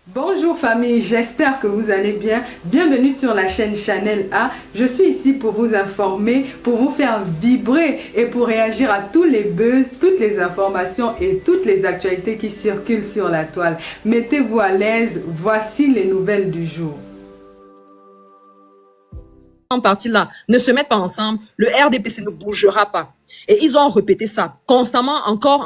Bonjour famille, j'espère que vous allez bien. Bienvenue sur la chaîne Channel A. Je suis ici pour vous informer, pour vous faire vibrer et pour réagir à tous les buzz, toutes les informations et toutes les actualités qui circulent sur la toile. Mettez-vous à l'aise, voici les nouvelles du jour. En partie là, ne se mettent pas ensemble, le RDPC ne bougera pas. Et ils ont répété ça constamment, encore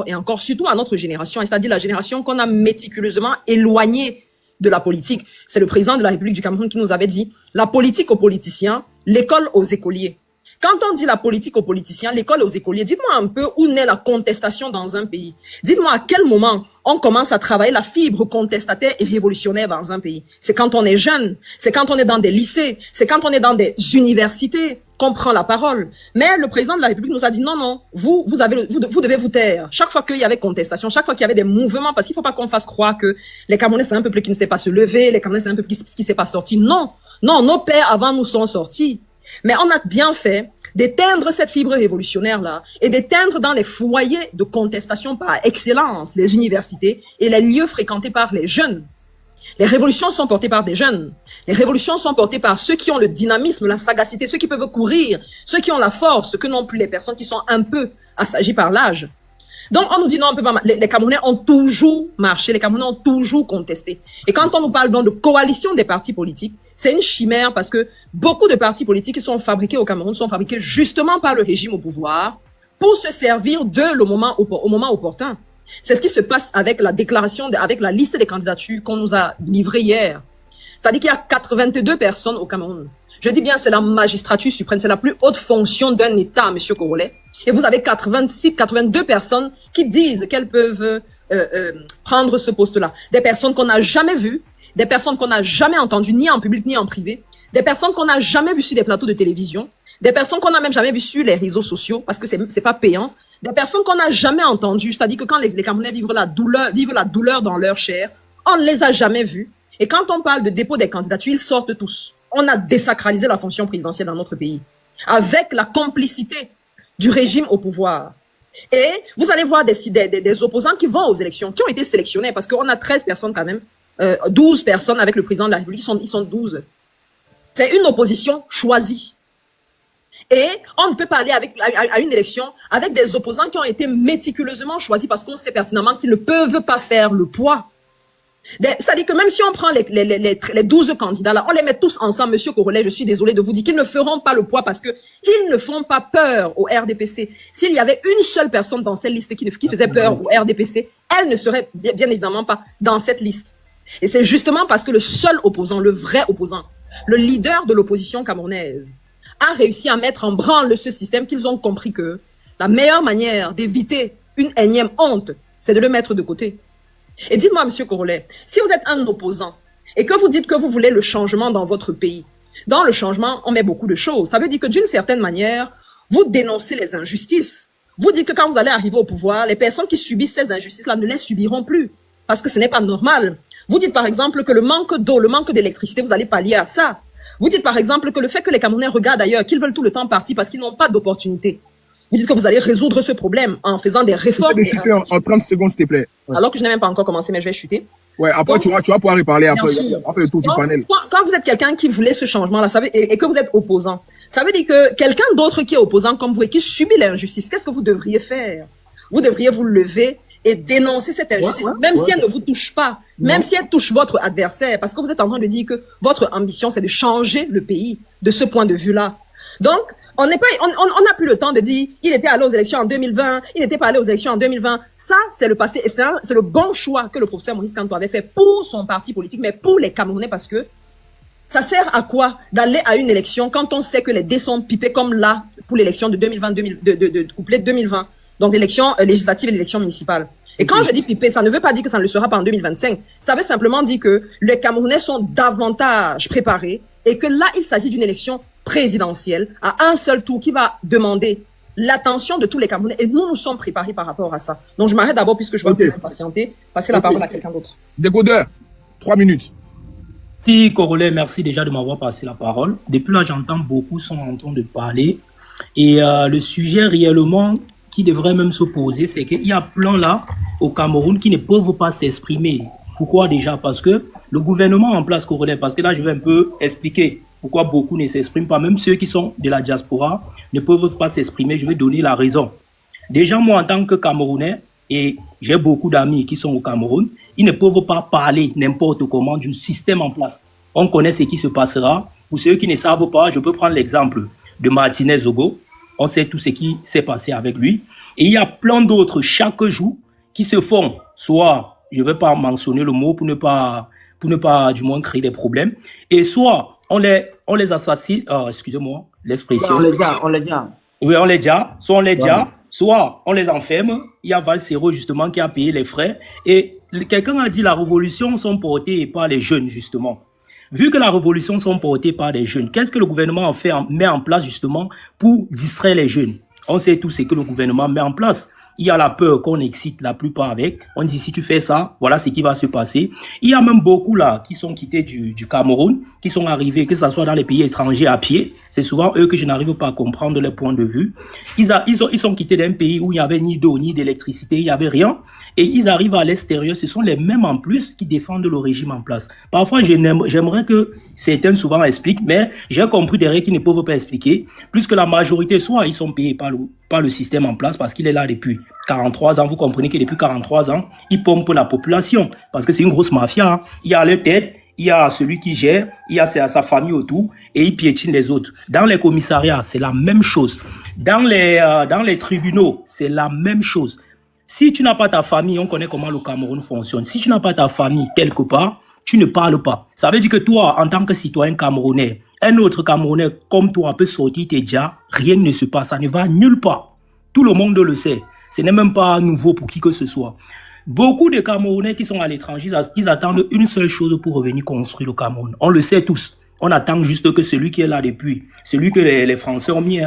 et encore, surtout à notre génération, c'est-à-dire la génération qu'on a méticuleusement éloignée de la politique. C'est le président de la République du Cameroun qui nous avait dit « La politique aux politiciens, l'école aux écoliers ». Quand on dit la politique aux politiciens, l'école aux écoliers, dites-moi un peu où naît la contestation dans un pays. Dites-moi à quel moment on commence à travailler la fibre contestataire et révolutionnaire dans un pays. C'est quand on est jeune, c'est quand on est dans des lycées, c'est quand on est dans des universités qu'on prend la parole. Mais le président de la République nous a dit non, vous devez vous taire. Chaque fois qu'il y avait contestation, chaque fois qu'il y avait des mouvements, parce qu'il ne faut pas qu'on fasse croire que les Camerounais c'est un peuple qui ne sait pas se lever, les Camerounais c'est un peuple qui ne sait pas sortir. Non, nos pères avant nous sont sortis. Mais on a bien fait d'éteindre cette fibre révolutionnaire-là et d'éteindre dans les foyers de contestation par excellence les universités et les lieux fréquentés par les jeunes. Les révolutions sont portées par des jeunes. Les révolutions sont portées par ceux qui ont le dynamisme, la sagacité, ceux qui peuvent courir, ceux qui ont la force, que non plus les personnes qui sont un peu assagies par l'âge. Donc, on nous dit non, on peut pas. Les Camerounais ont toujours marché, les Camerounais ont toujours contesté. Et quand on nous parle donc de coalition des partis politiques, c'est une chimère parce que beaucoup de partis politiques qui sont fabriqués au Cameroun sont fabriqués justement par le régime au pouvoir pour se servir au moment opportun. C'est ce qui se passe avec la déclaration, avec la liste des candidatures qu'on nous a livrée hier. C'est-à-dire qu'il y a 82 personnes au Cameroun. Je dis bien, c'est la magistrature suprême, c'est la plus haute fonction d'un État, monsieur Corolet. Et vous avez 82 personnes qui disent qu'elles peuvent prendre ce poste-là. Des personnes qu'on n'a jamais vues, des personnes qu'on n'a jamais entendues, ni en public, ni en privé, des personnes qu'on n'a jamais vues sur des plateaux de télévision, des personnes qu'on n'a même jamais vues sur les réseaux sociaux, parce que c'est pas payant, des personnes qu'on n'a jamais entendues, c'est-à-dire que quand les Camerounais vivent la douleur dans leur chair, on ne les a jamais vues. Et quand on parle de dépôt des candidatures, ils sortent tous. On a désacralisé la fonction présidentielle dans notre pays, avec la complicité du régime au pouvoir. Et vous allez voir des opposants qui vont aux élections, qui ont été sélectionnés, parce qu'on a 13 personnes quand même, 12 personnes avec le président de la République, ils sont 12. C'est une opposition choisie. Et on ne peut pas aller à une élection avec des opposants qui ont été méticuleusement choisis parce qu'on sait pertinemment qu'ils ne peuvent pas faire le poids. C'est-à-dire que même si on prend les 12 candidats là, on les met tous ensemble, monsieur Corolet, je suis désolé de vous dire qu'ils ne feront pas le poids parce que ils ne font pas peur au RDPC. S'il y avait une seule personne dans cette liste qui faisait peur au RDPC, elle ne serait bien évidemment pas dans cette liste. Et c'est justement parce que le seul opposant, le vrai opposant, le leader de l'opposition camerounaise, a réussi à mettre en branle ce système qu'ils ont compris que la meilleure manière d'éviter une énième honte, c'est de le mettre de côté. Et dites-moi, monsieur Corolet, si vous êtes un opposant et que vous dites que vous voulez le changement dans votre pays, dans le changement, on met beaucoup de choses. Ça veut dire que d'une certaine manière, vous dénoncez les injustices. Vous dites que quand vous allez arriver au pouvoir, les personnes qui subissent ces injustices-là ne les subiront plus parce que ce n'est pas normal. Vous dites par exemple que le manque d'eau, le manque d'électricité, vous allez pallier à ça. Vous dites par exemple que le fait que les Camerounais regardent ailleurs, qu'ils veulent tout le temps partir parce qu'ils n'ont pas d'opportunité. Vous dites que vous allez résoudre ce problème en faisant des réformes. Je vais chuter en 30 secondes, s'il te plaît. Ouais. Alors que je n'ai même pas encore commencé, mais je vais chuter. Ouais, après, donc, tu vas pouvoir reparler après le tour du panel. Quand vous êtes quelqu'un qui voulait ce changement-là, et que vous êtes opposant, ça veut dire que quelqu'un d'autre qui est opposant comme vous et qui subit l'injustice, qu'est-ce que vous devriez faire? Vous devriez vous lever et dénoncer cette injustice, même si elle ne vous touche pas, même si elle touche votre adversaire, parce que vous êtes en train de dire que votre ambition, c'est de changer le pays de ce point de vue-là. Donc, on n'a plus le temps de dire, il était allé aux élections en 2020, il n'était pas allé aux élections en 2020. Ça, c'est le passé, et c'est le bon choix que le professeur Maurice Kamto avait fait pour son parti politique, mais pour les Camerounais, parce que ça sert à quoi d'aller à une élection quand on sait que les dés sont pipés comme là, pour l'élection de 2020, de couplet 2020. Donc l'élection législative et l'élection municipale. Et quand je dis piper, ça ne veut pas dire que ça ne le sera pas en 2025. Ça veut simplement dire que les Camerounais sont davantage préparés et que là, il s'agit d'une élection présidentielle à un seul tour qui va demander l'attention de tous les Camerounais. Et nous sommes préparés par rapport à ça. Donc je m'arrête d'abord puisque je vois que vous impatienter. Passer la parole à quelqu'un d'autre. Décodeur, 3 minutes. Si Corolet, merci déjà de m'avoir passé la parole. Depuis là, j'entends beaucoup sont en train de parler. Et le sujet réellement qui devrait même se poser, c'est qu'il y a plein là au Cameroun qui ne peuvent pas s'exprimer. Pourquoi déjà? Parce que le gouvernement en place congolais, parce que là, je vais un peu expliquer pourquoi beaucoup ne s'expriment pas. Même ceux qui sont de la diaspora ne peuvent pas s'exprimer. Je vais donner la raison. Déjà, moi, en tant que Camerounais, et j'ai beaucoup d'amis qui sont au Cameroun, ils ne peuvent pas parler n'importe comment du système en place. On connaît ce qui se passera. Pour ceux qui ne savent pas, je peux prendre l'exemple de Martinez Zogo. On sait tout ce qui s'est passé avec lui. Et il y a plein d'autres chaque jour qui se font, soit, je ne vais pas mentionner le mot pour ne pas du moins créer des problèmes, et soit on les assassine, excusez-moi, l'expression. On les dit. Oui, on les dit, soit on les dit, Voilà. soit on les enferme. Il y a Valsero justement qui a payé les frais. Et quelqu'un a dit la révolution sont portées par les jeunes justement. Vu que la révolution sont portées par les jeunes, qu'est-ce que le gouvernement met en place justement pour distraire les jeunes? On sait tout ce que le gouvernement met en place. Il y a la peur qu'on excite la plupart avec. On dit si tu fais ça, voilà ce qui va se passer. Il y a même beaucoup là qui sont quittés du Cameroun, qui sont arrivés, que ce soit dans les pays étrangers à pied. C'est souvent eux que je n'arrive pas à comprendre leur point de vue. Ils sont quittés d'un pays où il n'y avait ni d'eau, ni d'électricité, il n'y avait rien. Et ils arrivent à l'extérieur. Ce sont les mêmes en plus qui défendent le régime en place. Parfois, j'aimerais que certains souvent expliquent, mais j'ai compris derrière qu'ils ne peuvent pas expliquer. Plus que la majorité, soit ils sont payés par le système en place parce qu'il est là depuis 43 ans. Vous comprenez que depuis 43 ans, ils pompent la population parce que c'est une grosse mafia. Hein. Il y a leur tête, il y a celui qui gère, il y a sa famille autour et il piétine les autres. Dans les commissariats, c'est la même chose. Dans les tribunaux, c'est la même chose. Si tu n'as pas ta famille, on connaît comment le Cameroun fonctionne. Si tu n'as pas ta famille quelque part, tu ne parles pas. Ça veut dire que toi, en tant que citoyen camerounais, un autre Camerounais comme toi peut sortir tes dia, rien ne se passe, ça ne va nulle part. Tout le monde le sait. Ce n'est même pas nouveau pour qui que ce soit. Beaucoup de Camerounais qui sont à l'étranger, ils attendent une seule chose pour revenir construire le Cameroun. On le sait tous. On attend juste que celui qui est là depuis, celui que les Français ont mis,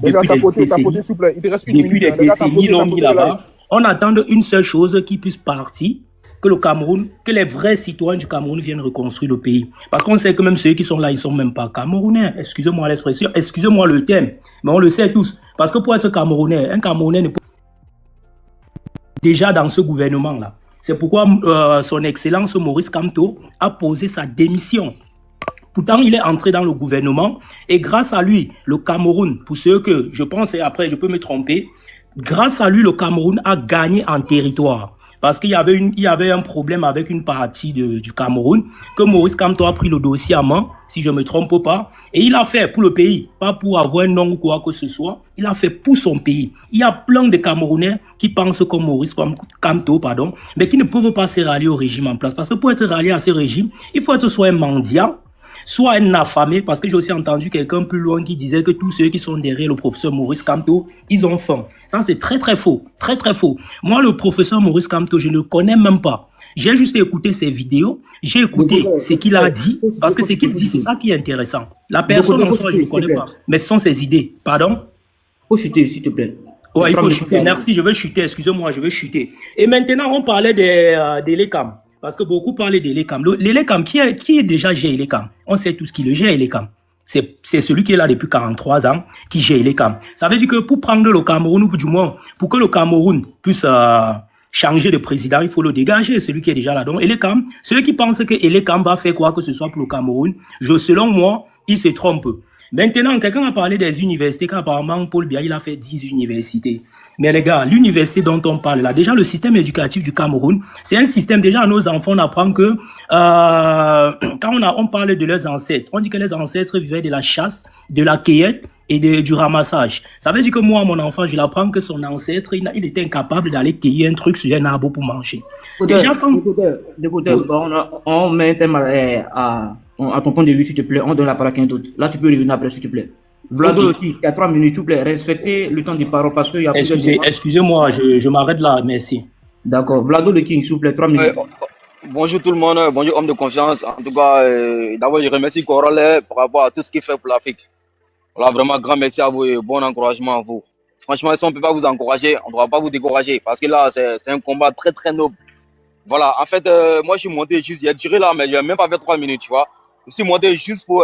depuis des décennies, s'il vous plaît. Il te reste une depuis minute. des décennies, ils l'ont mis là-bas. On attend une seule chose qui puisse partir, que le Cameroun, que les vrais citoyens du Cameroun viennent reconstruire le pays. Parce qu'on sait que même ceux qui sont là, ils sont même pas Camerounais. Excusez-moi l'expression, excusez-moi le thème, mais on le sait tous. Parce que pour être Camerounais, un Camerounais ne peut déjà dans ce gouvernement-là. C'est pourquoi son Excellence Maurice Kamto a posé sa démission. Pourtant, il est entré dans le gouvernement et grâce à lui, le Cameroun, pour ceux que je pense, et après je peux me tromper, grâce à lui, le Cameroun a gagné en territoire. Parce qu'il y avait un problème avec une partie du Cameroun, que Maurice Kamto a pris le dossier en main, si je ne me trompe pas, et il a fait pour le pays, pas pour avoir un nom ou quoi que ce soit, il a fait pour son pays. Il y a plein de Camerounais qui pensent comme Maurice Kamto, mais qui ne peuvent pas se rallier au régime en place. Parce que pour être rallié à ce régime, il faut être soit un mendiant, soit un affamé, parce que j'ai aussi entendu quelqu'un plus loin qui disait que tous ceux qui sont derrière le professeur Maurice Kamto, ils ont faim. Ça, c'est très, très faux. Très, très faux. Moi, le professeur Maurice Kamto, je ne le connais même pas. J'ai juste écouté ses vidéos, j'ai écouté ce qu'il a dit, parce que ce qu'il dit, c'est ça qui est intéressant. La personne en soi, je ne connais pas, mais ce sont ses idées. Pardon? Il faut chuter, s'il te plaît. Ouais, il faut chuter. Merci, je vais chuter. Excusez-moi, je vais chuter. Et maintenant, on parlait des LECAM. Parce que beaucoup parlent de l'ELECAM. L'ELECAM, qui est déjà gère l'ELECAM? On sait tous qui le gère l'ELECAM. C'est celui qui est là depuis 43 ans qui gère l'ELECAM. Ça veut dire que pour prendre le Cameroun, ou du moins, pour que le Cameroun puisse changer de président, il faut le dégager, celui qui est déjà là. Donc, l'ELECAM, ceux qui pensent que l'ELECAM va faire quoi que ce soit pour le Cameroun, selon moi, ils se trompent. Maintenant, quelqu'un a parlé des universités, qu'apparemment, Paul Biya, il a fait 10 universités. Mais les gars, l'université dont on parle là, déjà le système éducatif du Cameroun, c'est un système, déjà à nos enfants, on apprend que quand on parle de leurs ancêtres, on dit que les ancêtres vivaient de la chasse, de la cueillette et du ramassage. Ça veut dire que moi, mon enfant, je l'apprends que son ancêtre, il était incapable d'aller cueillir un truc sur un arbre pour manger. Déjà, on met un thème à ton point de vue, s'il te plaît, on donne la parole à quelqu'un d'autre. Là, tu peux revenir après, s'il te plaît. Vlado, il y a 3 minutes, s'il vous plaît, respectez le temps de parole parce qu'il y a plusieurs... Excusez-moi, je m'arrête là, merci. D'accord. Vlado le King, s'il vous plaît, 3 minutes. Bonjour tout le monde, bonjour homme de confiance. En tout cas, d'abord, je remercie Corolle par rapport à tout ce qu'il fait pour l'Afrique. Voilà, vraiment, grand merci à vous et bon encouragement à vous. Franchement, si on ne peut pas vous encourager, on ne doit pas vous décourager parce que là, c'est un combat très, très noble. Voilà, en fait, moi, je suis monté juste, il a duré là, mais je n'ai même pas fait 3 minutes, tu vois. Je suis monté juste pour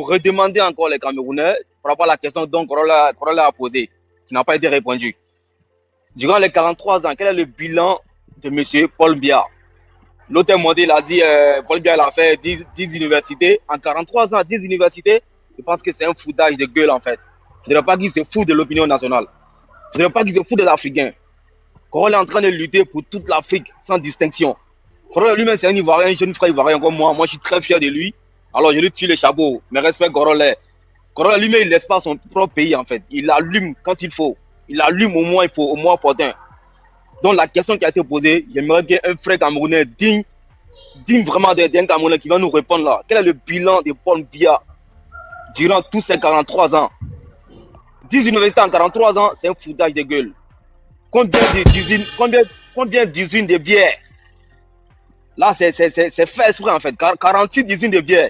redemander encore les Camerounais par rapport à la question dont Corolle a posée, qui n'a pas été répondue. Durant les 43 ans, quel est le bilan de M. Paul Biya? L'autre est monté, il a dit, Paul Biya, il a fait 10 universités. En 43 ans, 10 universités. Je pense que c'est un foutage de gueule, en fait. Je ne dirais pas qu'il se fout de l'opinion nationale. Je ne dirais pas qu'il se fout des Africains. Corol est en train de lutter pour toute l'Afrique, sans distinction. Corol lui-même, c'est un Ivoirien, un jeune frère Ivoirien comme moi. Moi, je suis très fier de lui. Alors, je lui tire les chapeaux. Mais respect Corol. Corol lui-même, il ne laisse pas son propre pays, en fait. Il allume quand il faut. Il allume au moins, il faut, au moins opportun. Donc, la question qui a été posée, j'aimerais bien un frère camerounais digne vraiment d'un Camerounais qui va nous répondre là. Quel est le bilan de Paul Biya durant tous ces 43 ans? 10 universités en 43 ans, c'est un foutage de gueule. Combien d'usines de bière? Là, c'est fait exprès en fait. 48 usines de bière.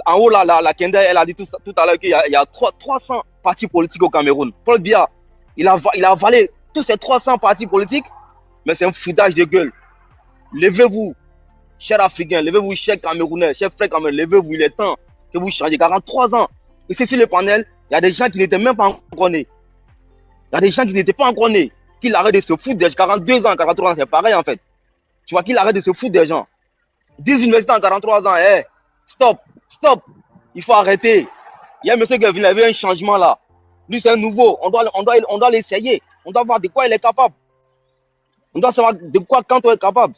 En haut, là, la Kenda, elle a dit tout à l'heure qu'il y a 300 partis politiques au Cameroun. Paul Biya, il a avalé tous ces 300 partis politiques, mais c'est un foutage de gueule. Levez-vous, chers Africains, levez-vous, chers Camerounais, chers frères Camerounais, levez-vous, il est temps que vous changez. 43 ans. Et c'est sur le panel, il y a des gens qui n'étaient même pas encore nés. Il y a des gens qui n'étaient pas encore nés. Qu'il arrête de se foutre des gens. 42 ans, 43 ans, c'est pareil en fait. Tu vois qu'il arrête de se foutre des gens. 10 universités en 43 ans, hey, stop. Il faut arrêter. Il y a un monsieur qui est venu, il avait un changement là. Lui, c'est un nouveau. On doit l'essayer. On doit voir de quoi il est capable. On doit savoir de quoi quand on est capable.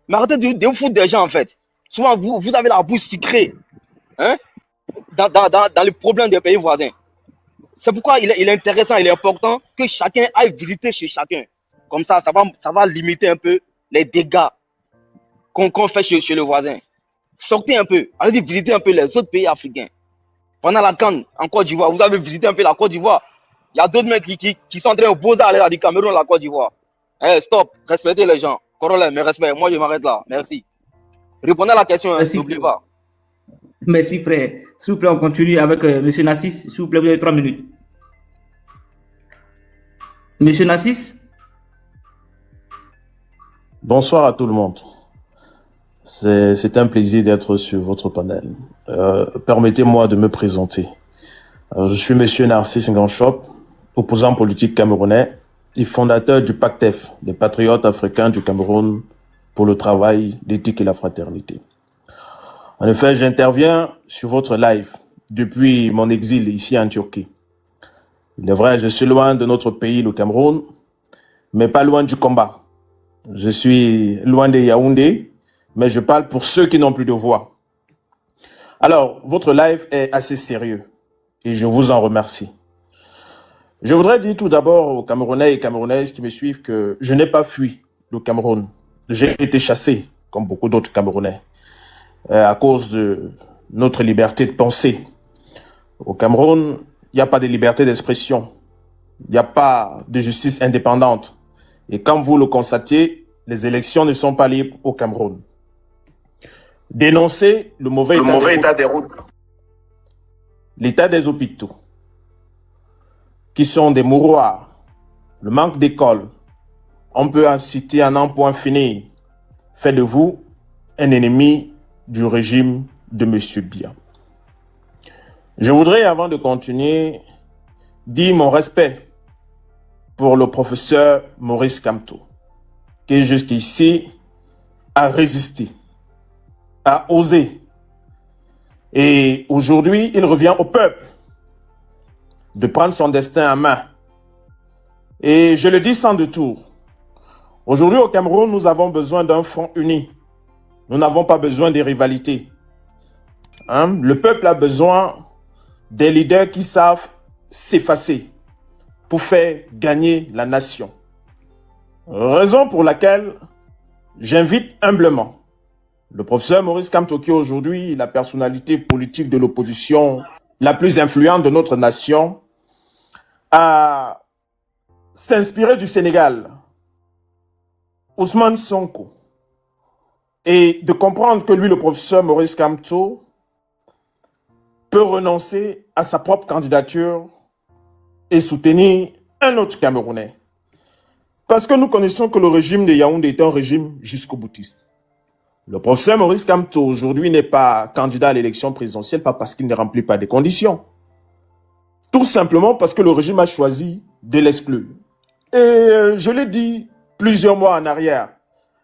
Mais arrêtez de vous foutre des gens en fait. Souvent, vous avez la bouche sucrée. Hein? Dans les problèmes des pays voisins. C'est pourquoi il est intéressant, il est important que chacun aille visiter chez chacun. Comme ça va limiter un peu les dégâts qu'on fait chez le voisin. Sortez un peu, allez visiter un peu les autres pays africains. Pendant la CAN en Côte d'Ivoire, vous avez visité un peu la Côte d'Ivoire. Il y a d'autres mecs qui sont en train de poser à l'air du Cameroun, la Côte d'Ivoire. Hey, stop, respectez les gens. Corollaire, mais respect, moi je m'arrête là. Merci. Répondez à la question, n'oubliez pas. Merci frère. S'il vous plaît, on continue avec Monsieur Nassis. S'il vous plaît, vous avez 3 minutes. Monsieur Nassis. Bonsoir à tout le monde. C'est un plaisir d'être sur votre panel. Permettez-moi de me présenter. Je suis Monsieur Narcisse Nganchop, opposant politique camerounais et fondateur du PACTEF, les Patriotes africains du Cameroun pour le travail, l'éthique et la fraternité. En effet, j'interviens sur votre live depuis mon exil ici en Turquie. Il est vrai, je suis loin de notre pays, le Cameroun, mais pas loin du combat. Je suis loin de Yaoundé, mais je parle pour ceux qui n'ont plus de voix. Alors, votre live est assez sérieux et je vous en remercie. Je voudrais dire tout d'abord aux Camerounais et Camerounaises qui me suivent que je n'ai pas fui le Cameroun. J'ai été chassé, comme beaucoup d'autres Camerounais, à cause de notre liberté de penser. Au Cameroun, il n'y a pas de liberté d'expression. Il n'y a pas de justice indépendante. Et comme vous le constatez, les élections ne sont pas libres au Cameroun. Dénoncer le mauvais état des routes, l'état des hôpitaux, qui sont des mouroirs, le manque d'écoles, on peut en citer un en point finir, fait de vous un ennemi du régime de M. Biya. Je voudrais, avant de continuer, dire mon respect pour le professeur Maurice Kamto, qui jusqu'ici a résisté, a osé. Et aujourd'hui, il revient au peuple de prendre son destin en main. Et je le dis sans détour. Aujourd'hui, au Cameroun, nous avons besoin d'un front uni. Nous n'avons pas besoin de rivalités. Le peuple a besoin des leaders qui savent s'effacer pour faire gagner la nation. Raison pour laquelle j'invite humblement le professeur Maurice Kamto, qui aujourd'hui est la personnalité politique de l'opposition la plus influente de notre nation, à s'inspirer du Sénégal, Ousmane Sonko, et de comprendre que lui, le professeur Maurice Kamto, peut renoncer à sa propre candidature et soutenir un autre Camerounais. Parce que nous connaissons que le régime de Yaoundé est un régime jusqu'au boutiste. Le professeur Maurice Kamto aujourd'hui n'est pas candidat à l'élection présidentielle, pas parce qu'il ne remplit pas des conditions. Tout simplement parce que le régime a choisi de l'exclure. Et je l'ai dit plusieurs mois en arrière,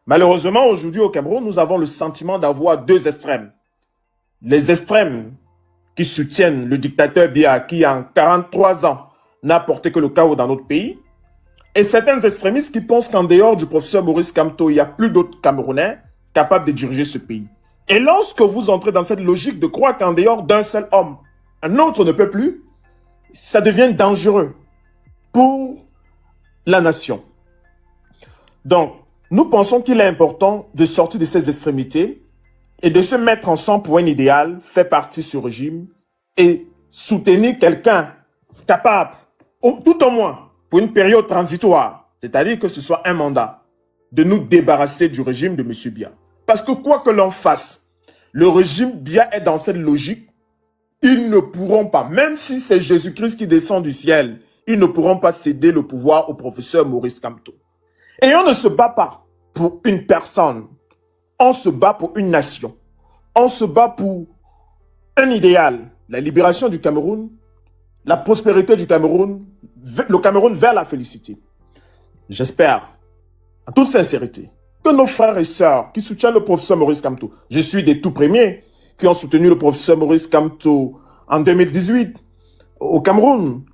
Malheureusement, aujourd'hui au Cameroun, nous avons le sentiment d'avoir deux extrêmes. Les extrêmes qui soutiennent le dictateur Biya, qui en 43 ans n'a apporté que le chaos dans notre pays, et certains extrémistes qui pensent qu'en dehors du professeur Maurice Kamto, il n'y a plus d'autres Camerounais capables de diriger ce pays. Et lorsque vous entrez dans cette logique de croire qu'en dehors d'un seul homme, un autre ne peut plus, ça devient dangereux pour la nation. Donc, nous pensons qu'il est important de sortir de ces extrémités et de se mettre ensemble pour un idéal, faire partie de ce régime et soutenir quelqu'un capable, tout au moins, pour une période transitoire, c'est-à-dire que ce soit un mandat, de nous débarrasser du régime de M. Biya. Parce que quoi que l'on fasse, le régime Biya est dans cette logique. Ils ne pourront pas, même si c'est Jésus-Christ qui descend du ciel, ils ne pourront pas céder le pouvoir au professeur Maurice Kamto. Et on ne se bat pas pour une personne, on se bat pour une nation. On se bat pour un idéal, la libération du Cameroun, la prospérité du Cameroun, le Cameroun vers la félicité. J'espère, en toute sincérité, que nos frères et sœurs qui soutiennent le professeur Maurice Kamto, je suis des tout premiers qui ont soutenu le professeur Maurice Kamto en 2018 au Cameroun.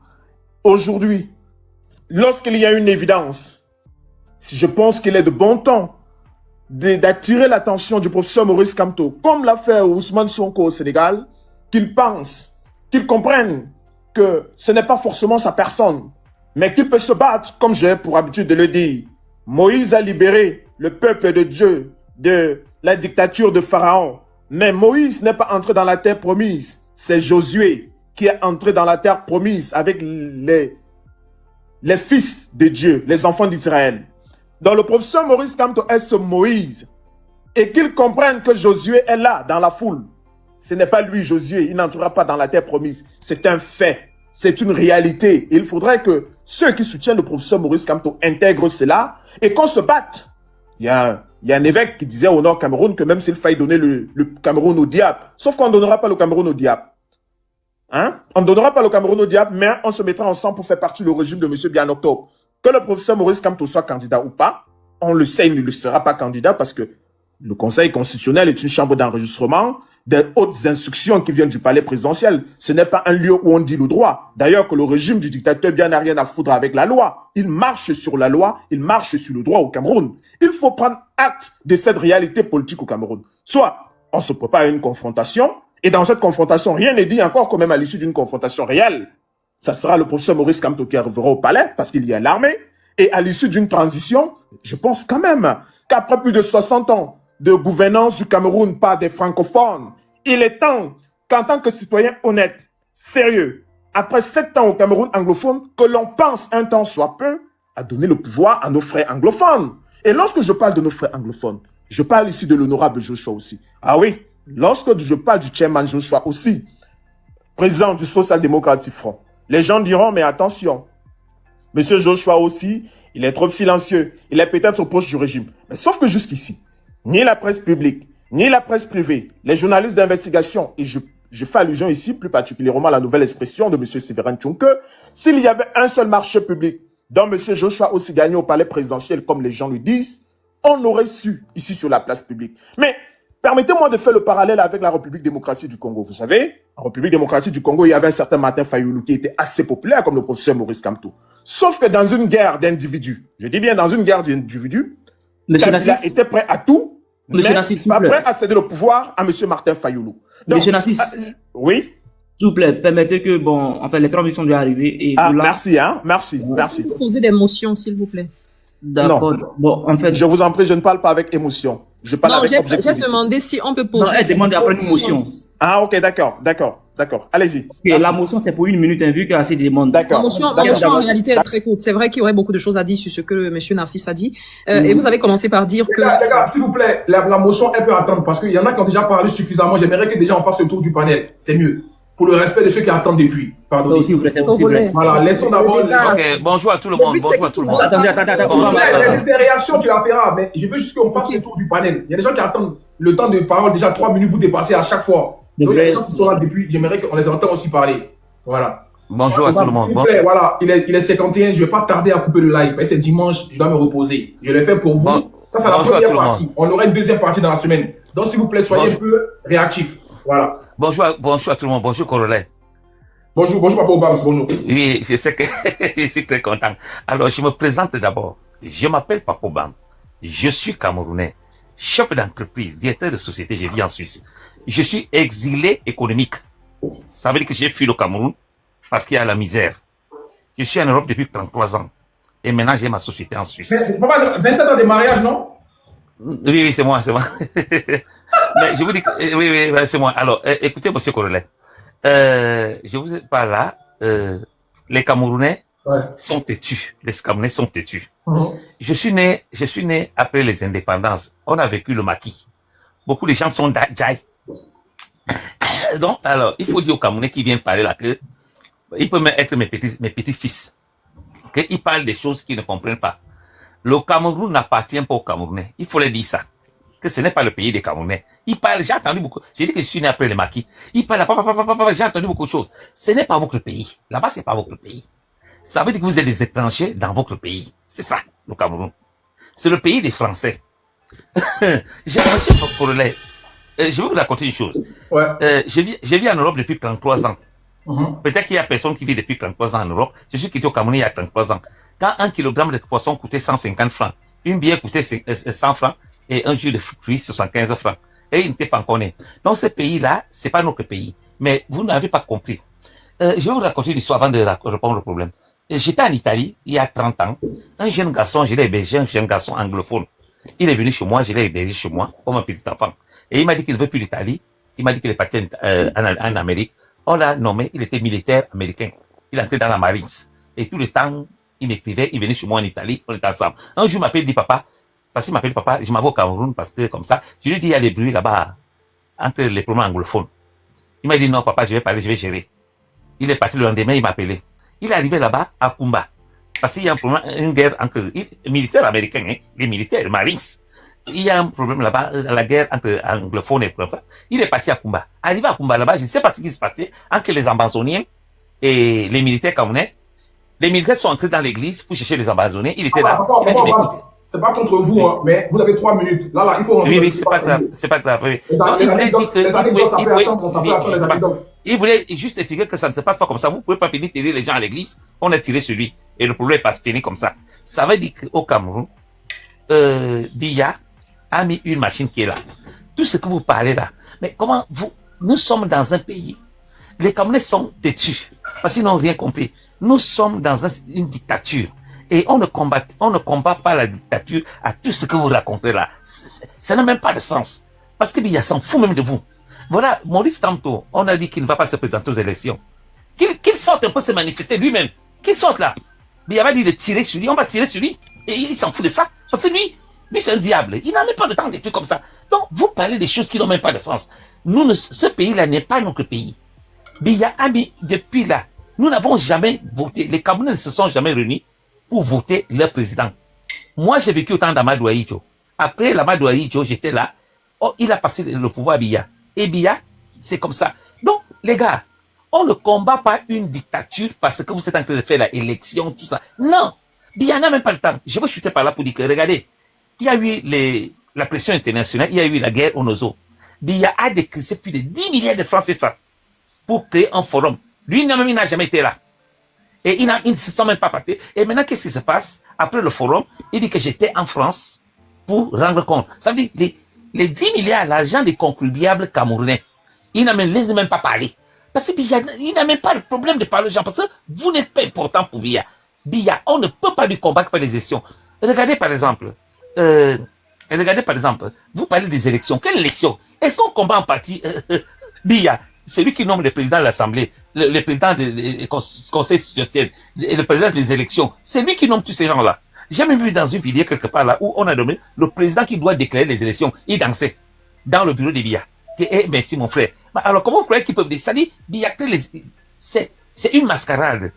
Aujourd'hui, lorsqu'il y a une évidence, je pense qu'il est de bon temps d'attirer l'attention du professeur Maurice Kamto, comme l'a fait Ousmane Sonko au Sénégal, qu'il pense, qu'il comprenne que ce n'est pas forcément sa personne, mais qu'il peut se battre, comme j'ai pour habitude de le dire. Moïse a libéré le peuple de Dieu de la dictature de Pharaon, mais Moïse n'est pas entré dans la terre promise. C'est Josué qui est entré dans la terre promise avec les fils de Dieu, les enfants d'Israël. Donc le professeur Maurice Kamto est ce Moïse. Et qu'il comprenne que Josué est là, dans la foule. Ce n'est pas lui, Josué, il n'entrera pas dans la terre promise. C'est un fait, c'est une réalité. Et il faudrait que ceux qui soutiennent le professeur Maurice Kamto intègrent cela et qu'on se batte. Il y a un évêque qui disait au Nord Cameroun que même s'il faille donner le Cameroun au diable, sauf qu'on ne donnera pas le Cameroun au diable. Hein? On ne donnera pas le Cameroun au diable, mais on se mettra ensemble pour faire partie du régime de M. Biya en octobre. Que le professeur Maurice Kamto soit candidat ou pas, on le sait, il ne le sera pas candidat parce que le Conseil constitutionnel est une chambre d'enregistrement des hautes instructions qui viennent du palais présidentiel. Ce n'est pas un lieu où on dit le droit. D'ailleurs, que le régime du dictateur Biya n'a rien à foutre avec la loi. Il marche sur la loi, il marche sur le droit au Cameroun. Il faut prendre acte de cette réalité politique au Cameroun. Soit on se prépare à une confrontation, et dans cette confrontation, rien n'est dit encore, quand même à l'issue d'une confrontation réelle. Ça sera le professeur Maurice Kamto qui arrivera au palais, parce qu'il y a l'armée. Et à l'issue d'une transition, je pense quand même qu'après plus de 60 ans de gouvernance du Cameroun par des francophones, il est temps qu'en tant que citoyen honnête, sérieux, après 7 ans au Cameroun anglophone, que l'on pense un temps soit peu à donner le pouvoir à nos frères anglophones. Et lorsque je parle de nos frères anglophones, je parle ici de l'honorable Joshua aussi. Ah oui, lorsque je parle du chairman Joshua aussi, président du Social Democratic Front, les gens diront, mais attention, Monsieur Joshua aussi, il est trop silencieux, il est peut-être proche du régime. Mais sauf que jusqu'ici, ni la presse publique, ni la presse privée, les journalistes d'investigation, et je fais allusion ici plus particulièrement à la nouvelle expression de M. Séverin Tchonke, s'il y avait un seul marché public dont M. Joshua aussi gagné au palais présidentiel, comme les gens le disent, on aurait su ici sur la place publique. Mais permettez-moi de faire le parallèle avec la République démocratique du Congo. Vous savez, en République démocratique du Congo, il y avait un certain Martin Fayoulou qui était assez populaire comme le professeur Maurice Kamto. Sauf que dans une guerre d'individus, je dis bien dans une guerre d'individus, Kabila était prêt à tout, mais pas prêt à céder le pouvoir à M. Martin Fayoulou. Donc, Monsieur Nassis, oui. s'il vous plaît, permettez que, bon, en fait, les transmissions sont déjà arrivées. Et Ah, là, merci, hein, merci, merci. Vous posez des motions, s'il vous plaît. d'accord. Bon, en fait, Je vous en prie, je ne parle pas avec émotion. Je parle Non, avec j'ai objectivité. demandé si on peut non, poser elle des demande après une motion. Ah, ok, d'accord. Allez-y. Ok, Merci. la motion, c'est pour 1 minute, hein, vu qu'il y a assez de demandes. Ma D'accord. motion, D'accord. en réalité est très courte. C'est vrai qu'il y aurait beaucoup de choses à dire sur ce que M. Narcisse a dit. Et vous avez commencé par dire que... Les gars, s'il vous plaît, la motion, elle peut attendre parce qu'il y en a qui ont déjà parlé suffisamment. J'aimerais que déjà on fasse le tour du panel. C'est mieux. Pour le respect de ceux qui attendent depuis. Pardon. S'il vous plaît, s'il vous plaît. Voilà, laissons d'abord. Ok, bonjour à tout le monde. Bonjour à tout le monde. Attendez, on va Les réactions, tu la feras, mais je veux juste qu'on fasse le tour du panel. Il y a des gens qui attendent le temps de parole, déjà 3 minutes, vous dépassez à chaque fois. Donc il y a des gens qui sont là depuis, j'aimerais qu'on les entende aussi parler. Voilà. Bonjour à tout le monde. S'il vous plaît, voilà, il est 51, je vais pas tarder à couper le live. C'est dimanche, je dois me reposer. Je l'ai fait pour vous. Ça, c'est la Bonjour à première tout le partie. monde. On aura une deuxième partie dans la semaine. Donc, s'il vous plaît, soyez Bonjour. un peu réactifs. Voilà. Bonjour à tout le monde. Bonjour, Corollaire. Bonjour, bonjour, Papa Obama, bonjour. Oui, je sais que je suis très content. Alors, je me présente d'abord. Je m'appelle Papa Obama. Je suis Camerounais, chef d'entreprise, directeur de société. Je vis en Suisse. Je suis exilé économique. Ça veut dire que j'ai fui le Cameroun parce qu'il y a la misère. Je suis en Europe depuis 33 ans. Et maintenant, j'ai ma société en Suisse. Mais, papa, 27 ans de mariage, non? Oui, c'est moi, c'est moi. Mais je vous dis que, oui, c'est moi. Alors, écoutez, monsieur Corollaire. Je vous parle là, les Camerounais sont têtus. Les Camerounais sont têtus. Je suis né après les indépendances. On a vécu le maquis. Beaucoup de gens sont djaï. Donc, alors, il faut dire aux Camerounais qui viennent parler là que, ils peuvent même être mes petits-fils. Qu'ils parlent des choses qu'ils ne comprennent pas. Le Cameroun n'appartient pas aux Camerounais. Il faut leur dire ça. Que ce n'est pas le pays des Camerounais. Ils parlent, j'ai entendu beaucoup. J'ai dit que je suis né après les maquis. Ils parlent, j'ai entendu beaucoup de choses. Ce n'est pas votre pays. Là-bas, c'est pas votre pays. Ça veut dire que vous êtes des étrangers dans votre pays. C'est ça, le Cameroun. C'est le pays des Français. Monsieur Corollaire, je vais vous raconter une chose. Je vis en Europe depuis 33 ans. Peut-être qu'il y a personne qui vit depuis 33 ans en Europe. Je suis quitté au Cameroun il y a 33 ans. Quand un kilogramme de poisson coûtait 150 francs, une bière coûtait 100 francs et un jus de fruits 75 francs. Et il n'était pas encore né. Donc ce pays-là, c'est pas notre pays. Mais vous n'avez pas compris. Je vais vous raconter l'histoire avant de répondre au problème. J'étais en Italie il y a 30 ans. Un jeune garçon, je l'ai hébergé, un jeune garçon anglophone. Il est venu chez moi, je l'ai hébergé chez moi, comme un petit enfant. Et il m'a dit qu'il ne veut plus l'Italie. Il m'a dit qu'il est parti en Amérique. On l'a nommé, il était militaire américain. Il est entré dans la Marines. Et tout le temps, il m'écrivait, il venait chez moi en Italie, on était ensemble. Un jour, il m'appelle, il dit papa, parce qu'il m'appelle papa, je m'en vais au Cameroun parce que comme ça, je lui dis il y a les bruits là-bas, entre les problèmes anglophones. Il m'a dit non papa, je vais parler, je vais gérer. Il est parti le lendemain, il m'a appelé. Il est arrivé là-bas à Kumba. Parce qu'il y a un problème, une guerre entre militaires américains, hein, les militaires, les Marines. Il y a un problème là-bas, la guerre entre anglophones et francophones. Il est parti à Kumba. Arrivé à Kumba là-bas, je ne sais pas ce qui se passait entre les Ambazoniens et les militaires camerounais. Les militaires sont entrés dans l'église pour chercher les Ambazoniens. Il était là. C'est pas contre vous, hein, mais vous avez 3 minutes. Là, il faut rentrer. Oui, c'est pas grave. C'est pas grave. Oui. Il voulait juste expliquer que ça ne se passe pas comme ça. Vous pouvez pas venir tirer les gens à l'église. On a tiré sur lui. Et le problème n'est pas fini comme ça. Ça veut dire qu'au Cameroun, Biya a mis une machine qui est là. Tout ce que vous parlez là. Mais comment nous sommes dans un pays. Les Camerounais sont têtus. Parce qu'ils n'ont rien compris. Nous sommes dans une dictature. Et on ne combat pas la dictature à tout ce que vous racontez là. Ça n'a même pas de sens. Parce que Biya s'en fout même de vous. Voilà, Maurice Kamto, on a dit qu'il ne va pas se présenter aux élections. Qu'il sorte un peu se manifester lui-même. Qu'il sorte là. Biya va dire de tirer sur lui, on va tirer sur lui. Et il s'en fout de ça. Parce que lui c'est un diable. Il n'a même pas de temps des trucs comme ça. Donc, vous parlez des choses qui n'ont même pas de sens. Ce pays-là n'est pas notre pays. Biya a mis depuis là. Nous n'avons jamais voté. Les Camerounais ne se sont jamais réunis pour voter leur président. Moi, j'ai vécu au temps d'Amadou Ahidjo. Après l'Amadou Ahidjo, j'étais là. Oh, il a passé le pouvoir à Biya. Et Biya, c'est comme ça. Donc, les gars, on ne combat pas une dictature parce que vous êtes en train de faire l'élection, tout ça. Non. Biya n'a même pas le temps. Je veux chuter par là pour dire que, regardez, il y a eu la pression internationale, il y a eu la guerre au Nozo. Biya a décaissé plus de 10 milliards de francs CFA pour créer un forum. Lui, il n'a jamais été là. Et il ne se sont même pas partis. Et maintenant, qu'est-ce qui se passe? Après le forum, il dit que j'étais en France pour rendre compte. Ça veut dire, les 10 milliards, l'argent des contribuables camerounais, il n'a même pas parlé. Parce que Biya, il n'a même pas le problème de parler aux gens. Parce que vous n'êtes pas important pour Biya. Biya, on ne peut pas lui combattre par les élections. Regardez par exemple, vous parlez des élections. Quelle élection? Est-ce qu'on combat en partie Biya? C'est lui qui nomme le président de l'Assemblée, le président du Conseil constitutionnel, le président des élections. C'est lui qui nomme tous ces gens-là. J'ai même vu dans une vidéo quelque part là où on a nommé le président qui doit déclarer les élections. Il dansait dans le bureau de Biya. Merci mon frère. Alors comment vous croyez qu'ils peuvent dire? Ça dit, Biya, c'est une mascarade.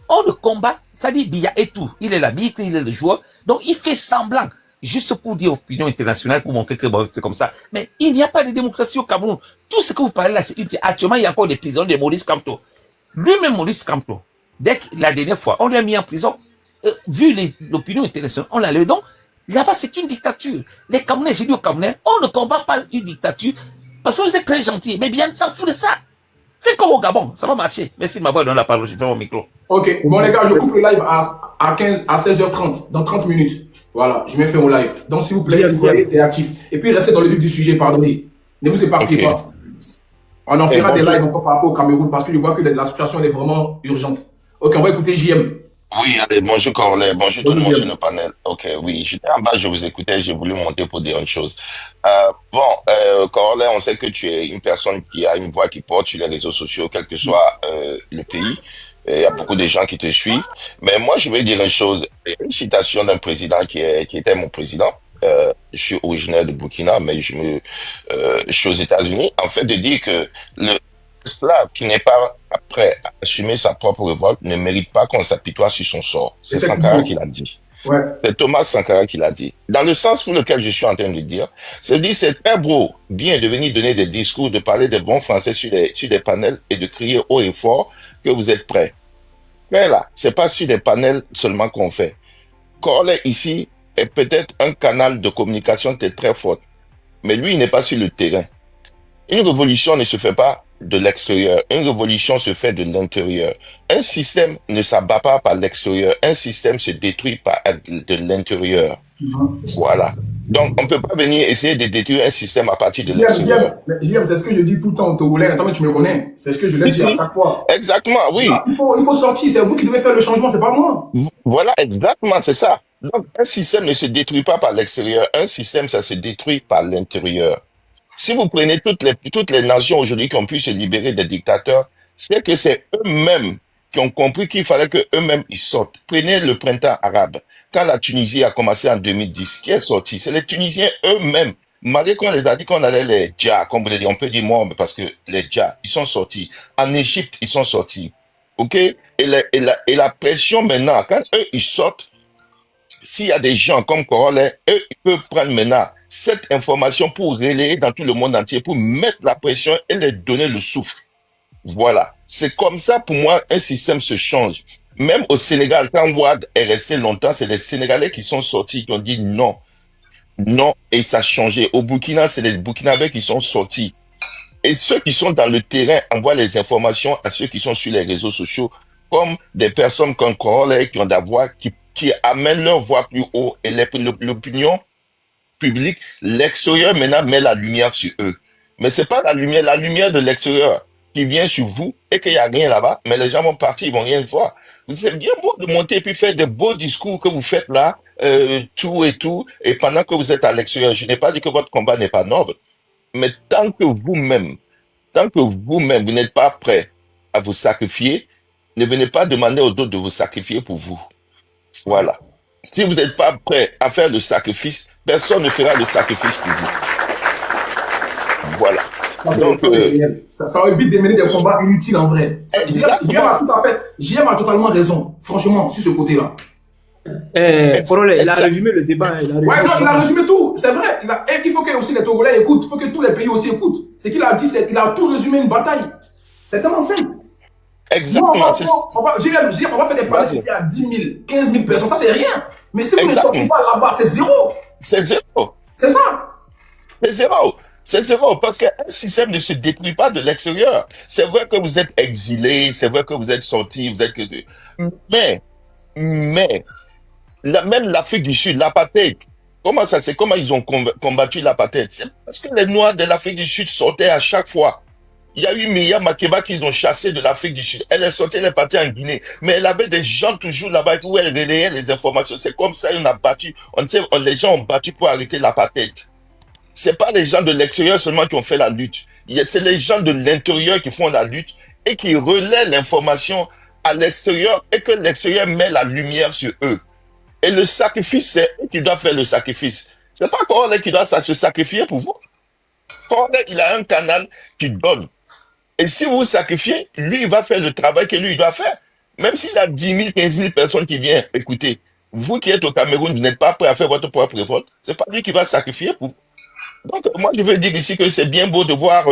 On le combat, ça dit Biya et tout. Il est l'arbitre, il est le joueur. Donc il fait semblant. Juste pour dire opinion internationale, pour montrer que bon, c'est comme ça. Mais il n'y a pas de démocratie au Cameroun. Tout ce que vous parlez là, c'est actuellement, il y a encore des prisonniers de Maurice Kamto. Lui-même, Maurice Kamto, dès que la dernière fois, on l'a mis en prison, vu l'opinion internationale, on l'a levé. Donc, Là-bas, c'est une dictature. Les Camerounais, j'ai dit aux Camerounais, on ne combat pas une dictature parce que vous êtes très gentils. Mais bien, ça fout de ça. Fais comme au Gabon, ça va marcher. Merci de m'avoir donné la parole, je fais mon micro. Ok, bon les gars, je coupe le live à 16h30, dans 30 minutes. Voilà, je mets fin au live. Donc s'il vous plaît, soyez actifs. Et puis restez dans le vif du sujet, pardonnez. Ne vous éparpillez pas. On en fera des lives encore par rapport au Cameroun parce que je vois que la situation elle est vraiment urgente. Ok, on va écouter JM. Oui, allez, bonjour Corley, bonjour tout le monde sur le panel. Ok, oui, j'étais en bas, je vous écoutais, j'ai voulu monter pour dire une chose. Corley, on sait que tu es une personne qui a une voix qui porte sur les réseaux sociaux, quel que soit le pays. Il y a beaucoup de gens qui te suivent. Mais moi, je vais dire une chose. Une citation d'un président qui était mon président. Je suis originaire de Burkina, mais je suis aux États-Unis. En fait, de dire que le esclave qui n'est pas prêt à assumer sa propre révolte ne mérite pas qu'on s'apitoie sur son sort. C'est Sankara qui l'a dit. Ouais. C'est Thomas Sankara qui l'a dit. Dans le sens pour lequel je suis en train de dire, c'est très beau, bien de venir donner des discours, de parler des bons français sur des panels et de crier haut et fort que vous êtes prêts. Mais là, c'est pas sur des panels seulement qu'on fait. Corley ici est peut-être un canal de communication qui est très fort, mais lui, il n'est pas sur le terrain. Une révolution ne se fait pas de l'extérieur. Une révolution se fait de l'intérieur. Un système ne s'abat pas par l'extérieur. Un système se détruit par de l'intérieur. Voilà. Donc, on peut pas venir essayer de détruire un système à partir de l'extérieur. JM, c'est ce que je dis tout le temps au Togolais. Attends, mais tu me connais. C'est ce que je l'ai dit à chaque fois. Exactement, oui. Il faut sortir. C'est vous qui devez faire le changement, c'est pas moi. Voilà, exactement, c'est ça. Donc, un système ne se détruit pas par l'extérieur. Un système, ça se détruit par l'intérieur. Si vous prenez toutes les nations aujourd'hui qui ont pu se libérer des dictateurs, c'est que c'est eux-mêmes qui ont compris qu'il fallait que eux-mêmes ils sortent. Prenez le printemps arabe. Quand la Tunisie a commencé en 2010, qui est sorti? C'est les Tunisiens eux-mêmes. Malgré qu'on les a dit qu'on allait les dja, comme vous l'avez dit, on peut dire moi, parce que les dja, ils sont sortis. En Égypte, ils sont sortis. OK? Et la pression maintenant, quand eux, ils sortent, s'il y a des gens comme Corollet, eux, ils peuvent prendre maintenant cette information pour relayer dans tout le monde entier, pour mettre la pression et leur donner le souffle. Voilà. C'est comme ça, pour moi, un système se change. Même au Sénégal, quand Ouad est resté longtemps, c'est les Sénégalais qui sont sortis, qui ont dit non. Non, et ça a changé. Au Burkina, c'est les Burkinabés qui sont sortis. Et ceux qui sont dans le terrain envoient les informations à ceux qui sont sur les réseaux sociaux, comme des personnes comme Corollet, qui ont des voix, qui amènent leur voix plus haut, et l'opinion publique, l'extérieur maintenant met la lumière sur eux. Mais c'est pas la lumière de l'extérieur qui vient sur vous et qu'il n'y a rien là-bas, mais les gens vont partir, ils vont rien voir. C'est bien beau de monter et puis faire de beaux discours que vous faites là, tout, et pendant que vous êtes à l'extérieur. Je n'ai pas dit que votre combat n'est pas noble, mais tant que vous-même, vous n'êtes pas prêt à vous sacrifier, ne venez pas demander aux autres de vous sacrifier pour vous. Voilà. Si vous n'êtes pas prêt à faire le sacrifice, personne ne fera le sacrifice pour vous. Voilà. Donc, ça va évite de mener des combats inutiles en vrai. JM a totalement raison, franchement, sur ce côté-là. Corollet, il a résumé le débat. Il a résumé tout, c'est vrai. Il faut que aussi les Togolais écoutent, il faut que tous les pays aussi écoutent. Ce qu'il a dit, il a tout résumé une bataille. C'est tellement simple. Exactement. On va faire des panels ici à 10 000, 15 000 personnes, ça c'est rien. Mais si vous ne sortez pas là-bas, c'est zéro. C'est zéro. C'est ça. C'est zéro. C'est zéro, parce qu'un système ne se détruit pas de l'extérieur. C'est vrai que vous êtes exilé, c'est vrai que vous êtes sorti, mais, même l'Afrique du Sud, l'apartheid, comment ils ont combattu l'apartheid? C'est parce que les Noirs de l'Afrique du Sud sortaient à chaque fois. Il y a eu Mia Makeba qu'ils ont chassé de l'Afrique du Sud. Elle est sortie, elle est partie en Guinée. Mais elle avait des gens toujours là-bas où elle relayait les informations. C'est comme ça qu'on a battu. Les gens ont battu pour arrêter l'apartheid. C'est pas les gens de l'extérieur seulement qui ont fait la lutte. C'est les gens de l'intérieur qui font la lutte et qui relaient l'information à l'extérieur et que l'extérieur met la lumière sur eux. Et le sacrifice, c'est eux qui doivent faire le sacrifice. C'est pas Corollet qui doit se sacrifier pour vous. Corollet, il a un canal qui donne. Et si vous vous sacrifiez, lui, il va faire le travail que lui, il doit faire. Même s'il a 10 000, 15 000 personnes qui viennent écouter, vous qui êtes au Cameroun, vous n'êtes pas prêt à faire votre propre révolte, c'est pas lui qui va sacrifier pour vous. Donc, moi, je veux dire ici que c'est bien beau de voir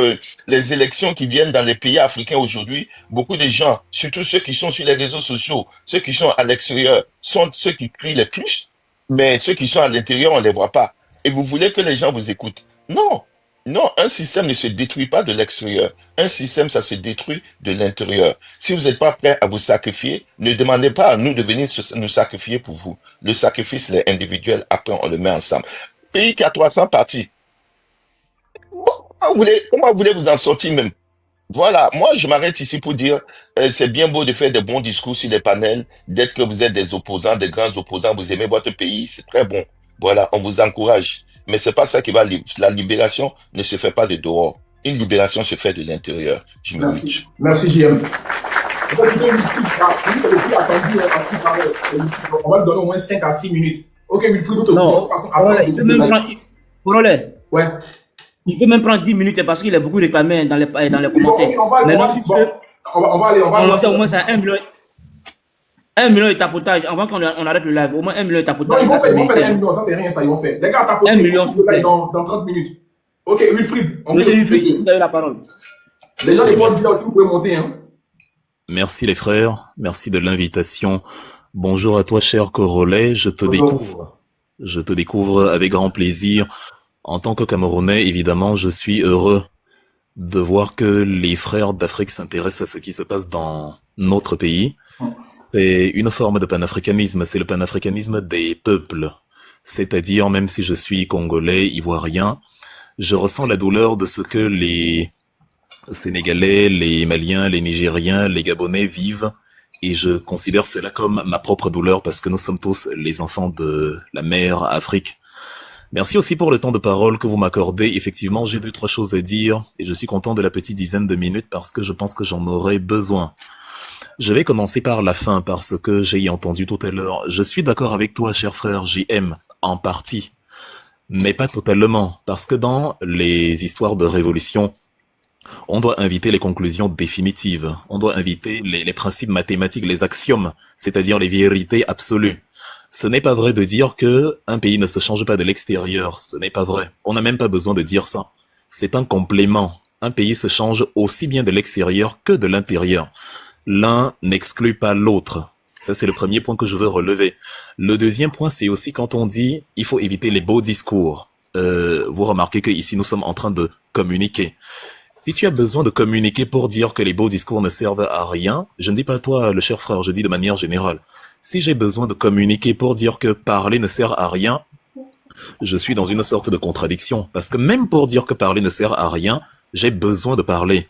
les élections qui viennent dans les pays africains aujourd'hui. Beaucoup de gens, surtout ceux qui sont sur les réseaux sociaux, ceux qui sont à l'extérieur, sont ceux qui crient les plus. Mais ceux qui sont à l'intérieur, on ne les voit pas. Et vous voulez que les gens vous écoutent. Non, non, un système ne se détruit pas de l'extérieur. Un système, ça se détruit de l'intérieur. Si vous n'êtes pas prêt à vous sacrifier, ne demandez pas à nous de venir nous sacrifier pour vous. Le sacrifice, il est individuel, après on le met ensemble. Pays qui a 300 partis. Bon, comment voulez-vous en sortir même? Voilà, moi je m'arrête ici pour dire, c'est bien beau de faire des bons discours sur les panels, d'être que vous êtes des opposants, des grands opposants, vous aimez votre pays, c'est très bon. Voilà, on vous encourage. Mais c'est pas ça qui va, la libération ne se fait pas de dehors. Une libération se fait de l'intérieur. Je me Merci. Merci, JM. On va lui donner au moins 5 à 6 minutes. Ok, Wilfried, de toute façon, après, je Ouais. Il peut même prendre 10 minutes parce qu'il est beaucoup réclamé dans les commentaires. On va aller. On va au moins ça 1 million. 1 million de tapotage avant qu'on arrête le live. Au moins 1 million de tapotage. Non, ils vont faire 1 million, ça c'est rien, ça, ils vont faire. Les gars, tapoter, 1 million dans 30 minutes. Ok, Wilfried, Wilfried, vous avez la parole. Les gens des points de aussi, vous pouvez monter. Hein. Merci les frères, merci de l'invitation. Bonjour à toi, cher Corolet, je te découvre avec grand plaisir. En tant que Camerounais, évidemment, je suis heureux de voir que les frères d'Afrique s'intéressent à ce qui se passe dans notre pays. C'est une forme de panafricanisme, c'est le panafricanisme des peuples. C'est-à-dire, même si je suis congolais, ivoirien, je ressens la douleur de ce que les Sénégalais, les Maliens, les Nigériens, les Gabonais vivent, et je considère cela comme ma propre douleur parce que nous sommes tous les enfants de la mère Afrique. Merci aussi pour le temps de parole que vous m'accordez. Effectivement, j'ai 2-3 choses à dire et je suis content de la petite dizaine de minutes parce que je pense que j'en aurai besoin. Je vais commencer par la fin parce que j'ai entendu tout à l'heure. Je suis d'accord avec toi, cher frère JM, en partie, mais pas totalement, parce que dans les histoires de révolution, on doit inviter les conclusions définitives, on doit inviter les principes mathématiques, les axiomes, c'est-à-dire les vérités absolues. Ce n'est pas vrai de dire que un pays ne se change pas de l'extérieur, ce n'est pas vrai. On n'a même pas besoin de dire ça. C'est un complément. Un pays se change aussi bien de l'extérieur que de l'intérieur. L'un n'exclut pas l'autre. Ça, c'est le premier point que je veux relever. Le deuxième point, c'est aussi quand on dit il faut éviter les beaux discours. Vous remarquez que ici nous sommes en train de communiquer. Si tu as besoin de communiquer pour dire que les beaux discours ne servent à rien, je ne dis pas toi, le cher frère, je dis de manière générale. Si j'ai besoin de communiquer pour dire que parler ne sert à rien, je suis dans une sorte de contradiction. Parce que même pour dire que parler ne sert à rien, j'ai besoin de parler.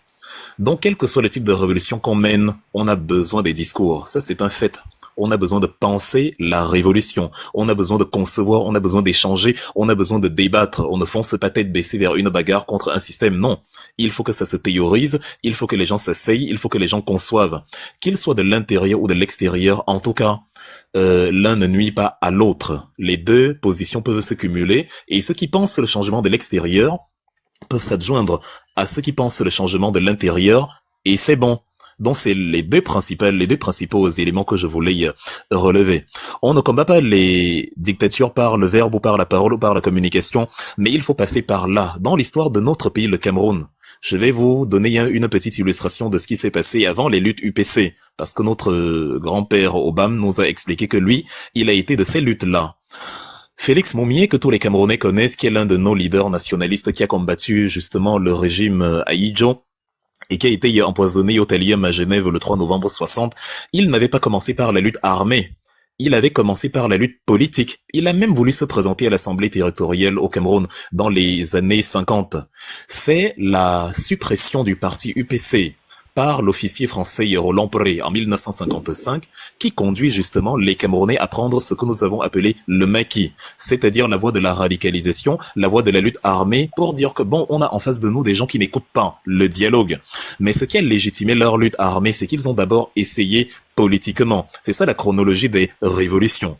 Donc, quel que soit le type de révolution qu'on mène, on a besoin des discours. Ça, c'est un fait. On a besoin de penser la révolution. On a besoin de concevoir, on a besoin d'échanger, on a besoin de débattre. On ne fonce pas tête baissée vers une bagarre contre un système. Non. Il faut que ça se théorise, il faut que les gens s'asseyent, il faut que les gens conçoivent. Qu'ils soient de l'intérieur ou de l'extérieur, en tout cas, l'un ne nuit pas à l'autre. Les deux positions peuvent se cumuler et ceux qui pensent le changement de l'extérieur peuvent s'adjoindre à ceux qui pensent le changement de l'intérieur et c'est bon. Donc c'est les deux principaux éléments que je voulais relever. On ne combat pas les dictatures par le verbe ou par la parole ou par la communication, mais il faut passer par là. Dans l'histoire de notre pays, le Cameroun, je vais vous donner une petite illustration de ce qui s'est passé avant les luttes UPC, parce que notre grand-père Obama nous a expliqué que lui, il a été de ces luttes-là. Félix Moumié, que tous les Camerounais connaissent, qui est l'un de nos leaders nationalistes qui a combattu justement le régime Ahidjo, et qui a été empoisonné au Thallium à Genève le 3 novembre 60, il n'avait pas commencé par la lutte armée. Il avait commencé par la lutte politique. Il a même voulu se présenter à l'Assemblée territoriale au Cameroun dans les années 50. C'est la suppression du parti UPC par l'officier français Roland Pré en 1955 qui conduit justement les Camerounais à prendre ce que nous avons appelé le maquis, c'est-à-dire la voie de la radicalisation, la voie de la lutte armée pour dire que bon, on a en face de nous des gens qui n'écoutent pas le dialogue. Mais ce qui a légitimé leur lutte armée, c'est qu'ils ont d'abord essayé politiquement. C'est ça la chronologie des révolutions.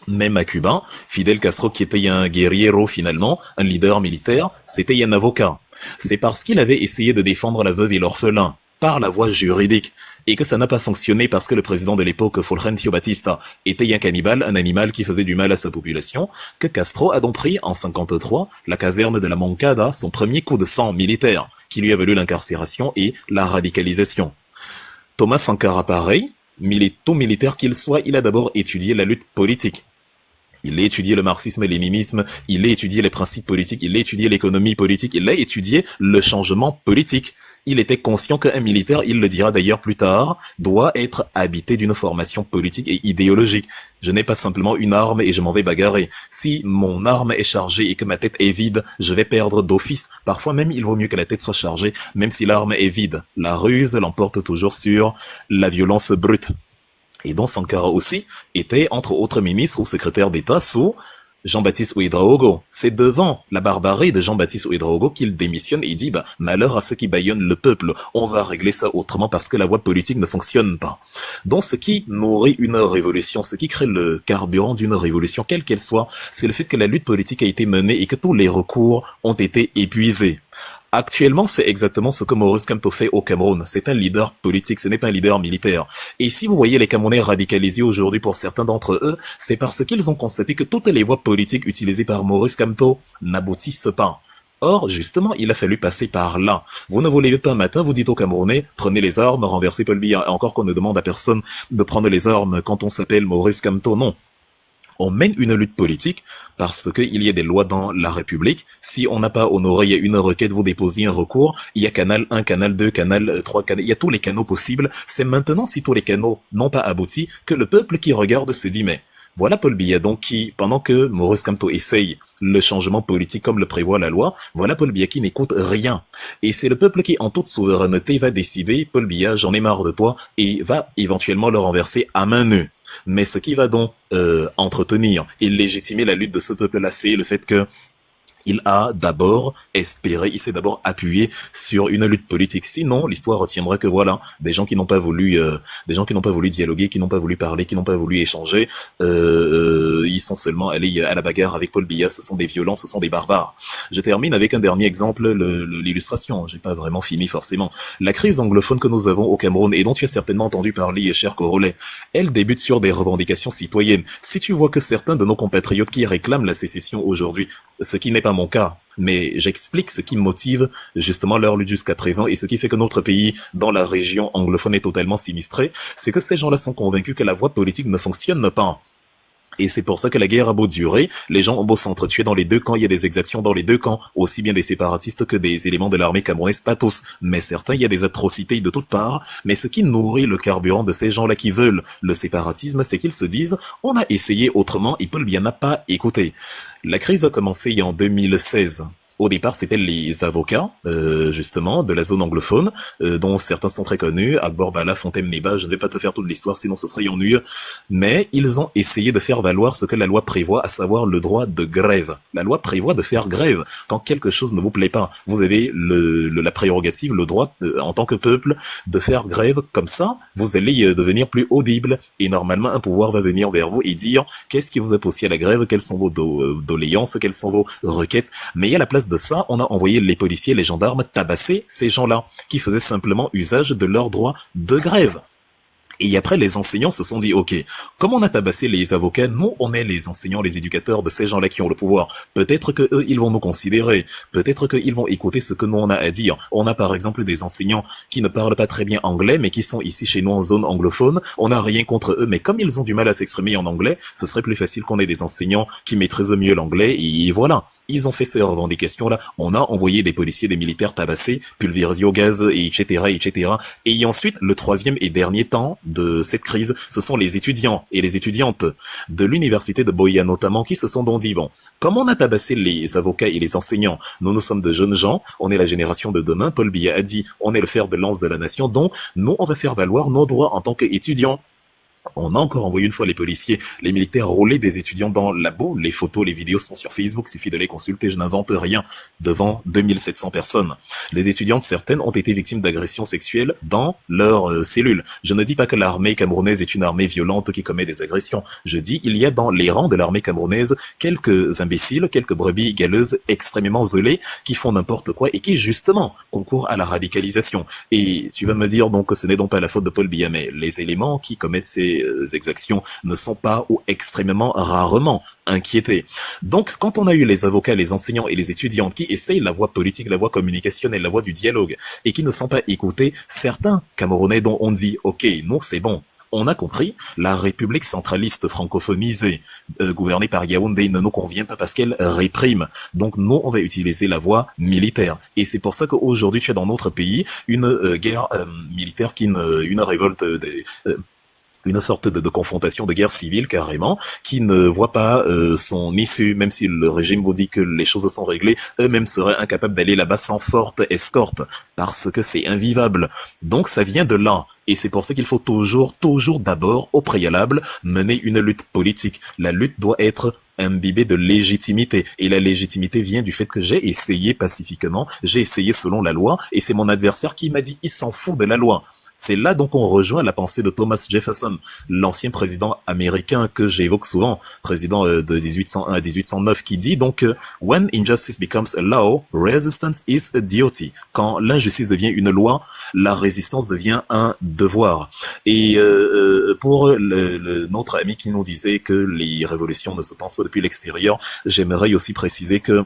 Même à Cuba, Fidel Castro, qui était un guerriero finalement, un leader militaire, c'était un avocat. C'est parce qu'il avait essayé de défendre la veuve et l'orphelin par la voie juridique, et que ça n'a pas fonctionné parce que le président de l'époque, Fulgencio Batista, était un cannibale, un animal qui faisait du mal à sa population, que Castro a donc pris en 53 la caserne de la Moncada, son premier coup de sang militaire, qui lui a valu l'incarcération et la radicalisation. Thomas Sankara, pareil, militaire qu'il soit, il a d'abord étudié la lutte politique. Il a étudié le marxisme et le léninisme, il a étudié les principes politiques, il a étudié l'économie politique, il a étudié le changement politique. Il était conscient qu'un militaire, il le dira d'ailleurs plus tard, doit être habité d'une formation politique et idéologique. Je n'ai pas simplement une arme et je m'en vais bagarrer. Si mon arme est chargée et que ma tête est vide, je vais perdre d'office. Parfois même, il vaut mieux que la tête soit chargée, même si l'arme est vide. La ruse l'emporte toujours sur la violence brute. Et donc Sankara aussi était, entre autres ministres ou secrétaires d'État, sous Jean-Baptiste Ouédraogo. C'est devant la barbarie de Jean-Baptiste Ouédraogo qu'il démissionne et dit malheur à ceux qui bâillonnent le peuple, on va régler ça autrement parce que la voie politique ne fonctionne pas. Donc ce qui nourrit une révolution, ce qui crée le carburant d'une révolution, quelle qu'elle soit, c'est le fait que la lutte politique a été menée et que tous les recours ont été épuisés. Actuellement, c'est exactement ce que Maurice Kamto fait au Cameroun. C'est un leader politique, ce n'est pas un leader militaire. Et si vous voyez les Camerounais radicalisés aujourd'hui pour certains d'entre eux, c'est parce qu'ils ont constaté que toutes les voies politiques utilisées par Maurice Kamto n'aboutissent pas. Or, justement, il a fallu passer par là. Vous ne vous levez pas un matin, vous dites aux Camerounais, prenez les armes, renversez Paul Biya. Encore qu'on ne demande à personne de prendre les armes quand on s'appelle Maurice Kamto, non. On mène une lutte politique parce qu'il y a des lois dans la République. Si on n'a pas honoré, il y a une requête, vous déposez un recours. Il y a canal 1, canal 2, canal 3, il y a tous les canaux possibles. C'est maintenant, si tous les canaux n'ont pas abouti, que le peuple qui regarde se dit, mais voilà Paul Biya donc qui, pendant que Maurice Kamto essaye le changement politique comme le prévoit la loi, voilà Paul Biya qui n'écoute rien. Et c'est le peuple qui, en toute souveraineté, va décider, Paul Biya, j'en ai marre de toi, et va éventuellement le renverser à main nue. Mais ce qui va donc entretenir et légitimer la lutte de ce peuple-là, c'est le fait que il a d'abord espéré, il s'est d'abord appuyé sur une lutte politique. Sinon, l'histoire retiendra que voilà, des gens qui n'ont pas voulu dialoguer, qui n'ont pas voulu parler, qui n'ont pas voulu échanger, ils sont seulement allés à la bagarre avec Paul Biya. Ce sont des violents, ce sont des barbares. Je termine avec un dernier exemple, l'illustration. J'ai pas vraiment fini forcément. La crise anglophone que nous avons au Cameroun et dont tu as certainement entendu parler, cher Corolet, elle débute sur des revendications citoyennes. Si tu vois que certains de nos compatriotes qui réclament la sécession aujourd'hui, ce qui n'est pas mon cas, mais j'explique ce qui motive justement leur lutte jusqu'à présent et ce qui fait que notre pays, dans la région anglophone, est totalement sinistré, c'est que ces gens-là sont convaincus que la voie politique ne fonctionne pas. Et c'est pour ça que la guerre a beau durer, les gens ont beau s'entretuer dans les deux camps, il y a des exactions dans les deux camps, aussi bien des séparatistes que des éléments de l'armée camerounaise, pas tous, mais certains, il y a des atrocités de toutes parts, mais ce qui nourrit le carburant de ces gens-là qui veulent le séparatisme, c'est qu'ils se disent, on a essayé autrement et Paul Biya n'a pas écouté. La crise a commencé en 2016. Au départ, c'était les avocats, justement, de la zone anglophone, dont certains sont très connus, Akbor Bala, Fontem Neba, je ne vais pas te faire toute l'histoire, sinon ce serait ennuyeux, mais ils ont essayé de faire valoir ce que la loi prévoit, à savoir le droit de grève. La loi prévoit de faire grève quand quelque chose ne vous plaît pas. Vous avez la prérogative, le droit, en tant que peuple, de faire grève. Comme ça, vous allez devenir plus audible, et normalement, un pouvoir va venir vers vous et dire, qu'est-ce qui vous a poussé à la grève, quelles sont vos doléances, quelles sont vos requêtes, mais à la place de ça, on a envoyé les policiers et les gendarmes tabasser ces gens-là, qui faisaient simplement usage de leur droit de grève. Et après, les enseignants se sont dit, ok, comme on a tabassé les avocats, nous, on est les enseignants, les éducateurs de ces gens-là qui ont le pouvoir. Peut-être que eux, ils vont nous considérer. Peut-être qu'ils vont écouter ce que nous, on a à dire. On a par exemple des enseignants qui ne parlent pas très bien anglais, mais qui sont ici chez nous en zone anglophone. On n'a rien contre eux, mais comme ils ont du mal à s'exprimer en anglais, ce serait plus facile qu'on ait des enseignants qui maîtrisent mieux l'anglais, et voilà. Ils ont fait ces revendications-là. On a envoyé des policiers, des militaires tabassés, pulvérisés au gaz, etc., etc. Et ensuite, le troisième et dernier temps de cette crise, ce sont les étudiants et les étudiantes de l'université de Boya notamment qui se sont donc dit, bon, comme on a tabassé les avocats et les enseignants, nous sommes de jeunes gens, on est la génération de demain, Paul Biya a dit, on est le fer de lance de la nation, donc nous, on va faire valoir nos droits en tant qu'étudiants. On a encore envoyé une fois les policiers, les militaires rouler des étudiants dans la boue. Les photos, les vidéos sont sur Facebook, suffit de les consulter, je n'invente rien, devant 2700 personnes. Les étudiantes, certaines, ont été victimes d'agressions sexuelles dans leurs cellules. Je ne dis pas que l'armée camerounaise est une armée violente qui commet des agressions. Je dis, il y a dans les rangs de l'armée camerounaise quelques imbéciles, quelques brebis galeuses extrêmement zélées qui font n'importe quoi et qui, justement, concourent à la radicalisation. Et tu vas me dire donc que ce n'est donc pas la faute de Paul Biya, mais les éléments qui commettent ces exactions ne sont pas ou extrêmement rarement inquiétés. Donc, quand on a eu les avocats, les enseignants et les étudiants qui essayent la voie politique, la voie communicationnelle, la voie du dialogue et qui ne sont pas écoutés, certains Camerounais dont on dit, ok, non, c'est bon, On a compris, la République centraliste francophonisée, gouvernée par Yaoundé, ne nous convient pas parce qu'elle réprime. Donc nous, on va utiliser la voie militaire. Et c'est pour ça qu'aujourd'hui, tu as dans notre pays une guerre militaire, une révolte une sorte de confrontation, de guerre civile carrément, qui ne voit pas son issue, même si le régime vous dit que les choses sont réglées, eux-mêmes seraient incapables d'aller là-bas sans forte escorte, parce que c'est invivable. Donc ça vient de là. Et c'est pour ça qu'il faut toujours d'abord, au préalable, mener une lutte politique. La lutte doit être imbibée de légitimité. Et la légitimité vient du fait que j'ai essayé pacifiquement, j'ai essayé selon la loi, et c'est mon adversaire qui m'a dit « il s'en fout de la loi ». C'est là donc on rejoint la pensée de Thomas Jefferson, l'ancien président américain que j'évoque souvent, président de 1801 à 1809, qui dit donc « When injustice becomes a law, resistance is a duty ». Quand l'injustice devient une loi, la résistance devient un devoir. Et pour notre ami qui nous disait que les révolutions ne se pensent pas depuis l'extérieur, j'aimerais aussi préciser que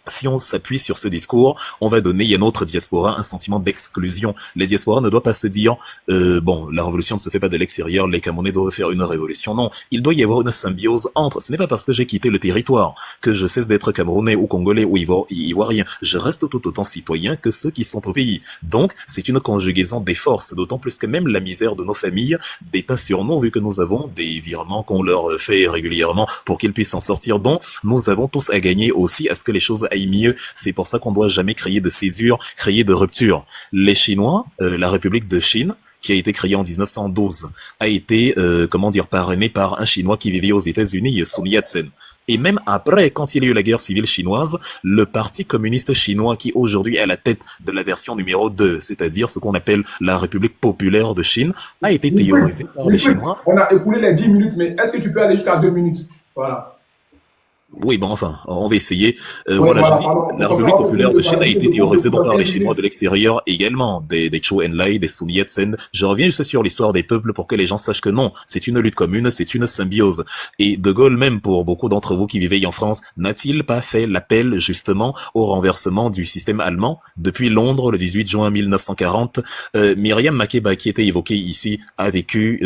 si on s'appuie sur ce discours, on va donner à notre diaspora un sentiment d'exclusion. Les diasporas ne doivent pas se dire bon, la révolution ne se fait pas de l'extérieur, les Camerounais doivent faire une révolution. Non, il doit y avoir une symbiose entre. Ce n'est pas parce que j'ai quitté le territoire que je cesse d'être Camerounais ou Congolais ou Ivoirien. Je reste tout autant citoyen que ceux qui sont au pays. Donc, c'est une conjugaison des forces, d'autant plus que même la misère de nos familles déteint sur nous, vu que nous avons des virements qu'on leur fait régulièrement pour qu'ils puissent s'en sortir. Donc, nous avons tous à gagner aussi à ce que les choses aille mieux. C'est pour ça qu'on doit jamais créer de césure, créer de rupture. Les Chinois, la République de Chine, qui a été créée en 1912, a été, parrainée par un Chinois qui vivait aux États-Unis, Sun Yat-sen. Et même après, quand il y a eu la guerre civile chinoise, le Parti communiste chinois, qui aujourd'hui est à la tête de la version numéro 2, c'est-à-dire ce qu'on appelle la République populaire de Chine, a été théorisé par les Chinois. On a écoulé les 10 minutes, mais est-ce que tu peux aller jusqu'à 2 minutes? Voilà. Oui, bon, enfin, on va essayer. Je dis, la République populaire de Chine a été théorisée donc par les Chinois de l'extérieur également, des Zhou Enlai, des Sun Yat-sen. Je reviens juste sur l'histoire des peuples pour que les gens sachent que non, c'est une lutte commune, c'est une symbiose. Et De Gaulle même, pour beaucoup d'entre vous qui vivez en France, n'a-t-il pas fait l'appel justement au renversement du système allemand? Depuis Londres, le 18 juin 1940, Myriam Makeba, qui était évoquée ici, a vécu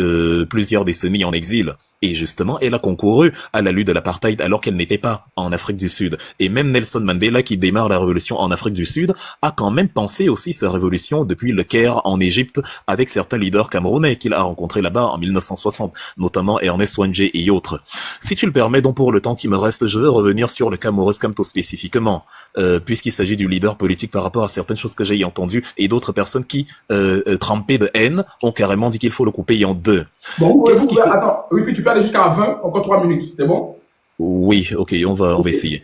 plusieurs décennies en exil. Et justement, elle a concouru à la lutte de l'apartheid alors qu'elle n'était pas en Afrique du Sud. Et même Nelson Mandela, qui démarre la révolution en Afrique du Sud, a quand même pensé aussi sa révolution depuis le Caire en Égypte avec certains leaders camerounais qu'il a rencontrés là-bas en 1960, notamment Ernest Wangé et autres. Si tu le permets, donc pour le temps qui me reste, je veux revenir sur le cas Maurice Kamto spécifiquement, puisqu'il s'agit du leader politique par rapport à certaines choses que j'ai entendues et d'autres personnes qui, trempées de haine, ont carrément dit qu'il faut le couper en deux. Bon, attends, oui, tu peux aller jusqu'à 20, encore 3 minutes, c'est bon? Oui, ok, on va essayer.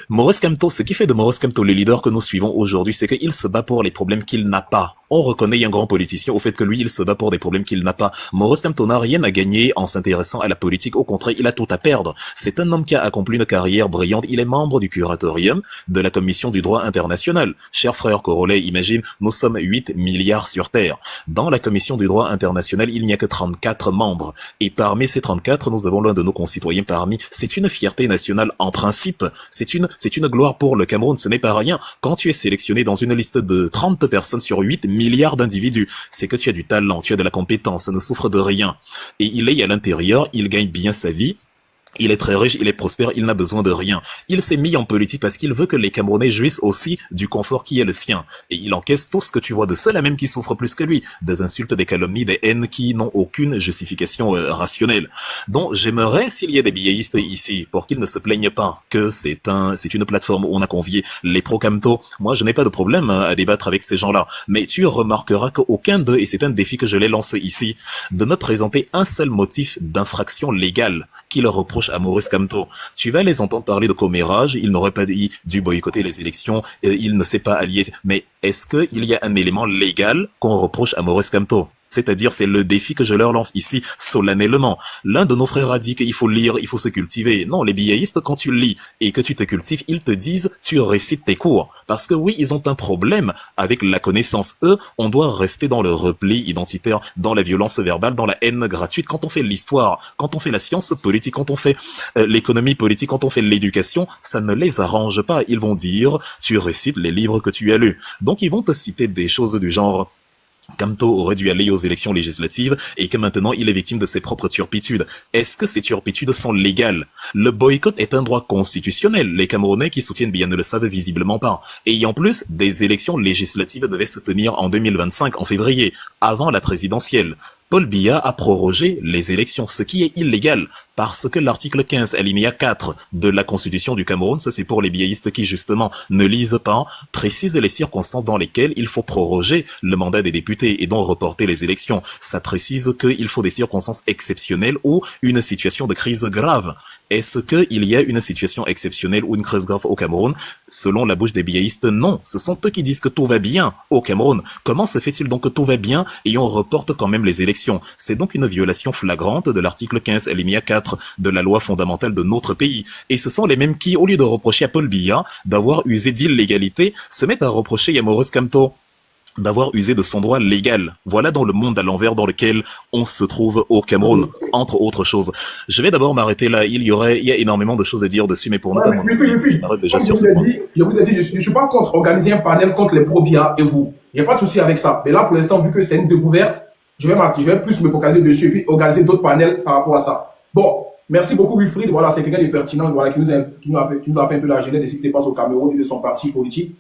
Maurice Kamto, ce qui fait de Maurice Kamto le leader que nous suivons aujourd'hui, c'est qu'il se bat pour les problèmes qu'il n'a pas. On reconnaît un grand politicien au fait que lui, il se bat pour des problèmes qu'il n'a pas. Maurice Kamto n'a rien à gagner en s'intéressant à la politique. Au contraire, il a tout à perdre. C'est un homme qui a accompli une carrière brillante. Il est membre du curatorium de la Commission du droit international. Cher frère Corolet, imagine, nous sommes 8 milliards sur Terre. Dans la Commission du droit international, il n'y a que 34 membres. Et parmi ces 34, nous avons l'un de nos concitoyens parmi. C'est une fierté nationale en principe. C'est une gloire pour le Cameroun, ce n'est pas rien. Quand tu es sélectionné dans une liste de 30 personnes sur 8 milliards d'individus, c'est que tu as du talent, tu as de la compétence, ça ne souffre de rien. Et il est à l'intérieur, il gagne bien sa vie. Il est très riche, il est prospère, il n'a besoin de rien. Il s'est mis en politique parce qu'il veut que les Camerounais jouissent aussi du confort qui est le sien. Et il encaisse tout ce que tu vois de ceux-là même qui souffrent plus que lui. Des insultes, des calomnies, des haines qui n'ont aucune justification rationnelle. Donc j'aimerais, s'il y a des billettistes ici, pour qu'ils ne se plaignent pas que c'est une plateforme où on a convié les pro-Kamto. Moi, je n'ai pas de problème à débattre avec ces gens-là. Mais tu remarqueras qu'aucun d'eux, et c'est un défi que je l'ai lancé ici, de me présenter un seul motif d'infraction légale qui leur reproche à Maurice Kamto. Tu vas les entendre parler de commérage, il n'aurait pas dû boycotter les élections, il ne s'est pas allié. Mais est-ce qu'il y a un élément légal qu'on reproche à Maurice Kamto? C'est-à-dire, c'est le défi que je leur lance ici, solennellement. L'un de nos frères a dit qu'il faut lire, il faut se cultiver. Non, les billettistes, quand tu lis et que tu te cultives, ils te disent, tu récites tes cours. Parce que oui, ils ont un problème avec la connaissance. Eux, on doit rester dans le repli identitaire, dans la violence verbale, dans la haine gratuite. Quand on fait l'histoire, quand on fait la science politique, quand on fait l'économie politique, quand on fait l'éducation, ça ne les arrange pas. Ils vont dire, tu récites les livres que tu as lus. Donc, ils vont te citer des choses du genre... Kamto aurait dû aller aux élections législatives et que maintenant il est victime de ses propres turpitudes. Est-ce que ces turpitudes sont légales? Le boycott est un droit constitutionnel. Les Camerounais qui soutiennent bien ne le savent visiblement pas. Et en plus, des élections législatives devaient se tenir en 2025, en février, avant la présidentielle. Paul Biya a prorogé les élections, ce qui est illégal, parce que l'article 15, alinéa 4 de la Constitution du Cameroun, ça c'est pour les biaïstes qui justement ne lisent pas, précise les circonstances dans lesquelles il faut proroger le mandat des députés et donc reporter les élections. Ça précise qu'il faut des circonstances exceptionnelles ou une situation de crise grave. Est-ce qu'il y a une situation exceptionnelle ou une crise grave au Cameroun? Selon la bouche des biaïstes, non. Ce sont eux qui disent que tout va bien au Cameroun. Comment se fait-il donc que tout va bien et on reporte quand même les élections? C'est donc une violation flagrante de l'article 15 alinéa 4 de la loi fondamentale de notre pays. Et ce sont les mêmes qui, au lieu de reprocher à Paul Biya d'avoir usé d'illégalité, se mettent à reprocher à Maurice Kamto d'avoir usé de son droit légal. Voilà dans le monde à l'envers dans lequel on se trouve au Cameroun, entre autres choses. Je vais d'abord m'arrêter là. Il y a énormément de choses à dire dessus, mais pour nous, je vous ai dit, je suis pas contre organiser un panel contre les pro-Biya et vous. Il n'y a pas de souci avec ça. Mais là, pour l'instant, vu que c'est une découverte, je vais plus me focaliser dessus et puis organiser d'autres panels par rapport à ça. Bon, merci beaucoup Wilfried. Voilà, c'est quelqu'un de pertinent, voilà, qui nous a fait un peu la genèse de ce qui se passe au Cameroun et de son parti politique.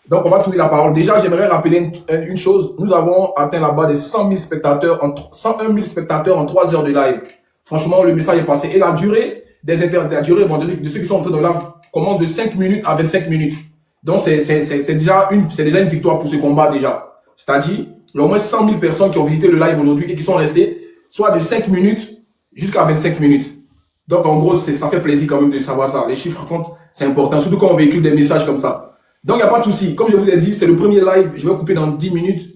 Donc, on va trouver la parole. Déjà, j'aimerais rappeler une chose. Nous avons atteint là-bas des 101 000 spectateurs en 3 heures de live. Franchement, le message est passé. Et la durée de ceux qui sont entrés dans le live commence de 5 minutes à 25 minutes. Donc, c'est déjà une victoire pour ce combat, déjà. C'est-à-dire, il y a au moins 100 000 personnes qui ont visité le live aujourd'hui et qui sont restées soit de 5 minutes jusqu'à 25 minutes. Donc, en gros, ça fait plaisir quand même de savoir ça. Les chiffres comptent, c'est important. Surtout quand on véhicule des messages comme ça. Donc, il n'y a pas de souci. Comme je vous ai dit, c'est le premier live. Je vais couper dans 10 minutes.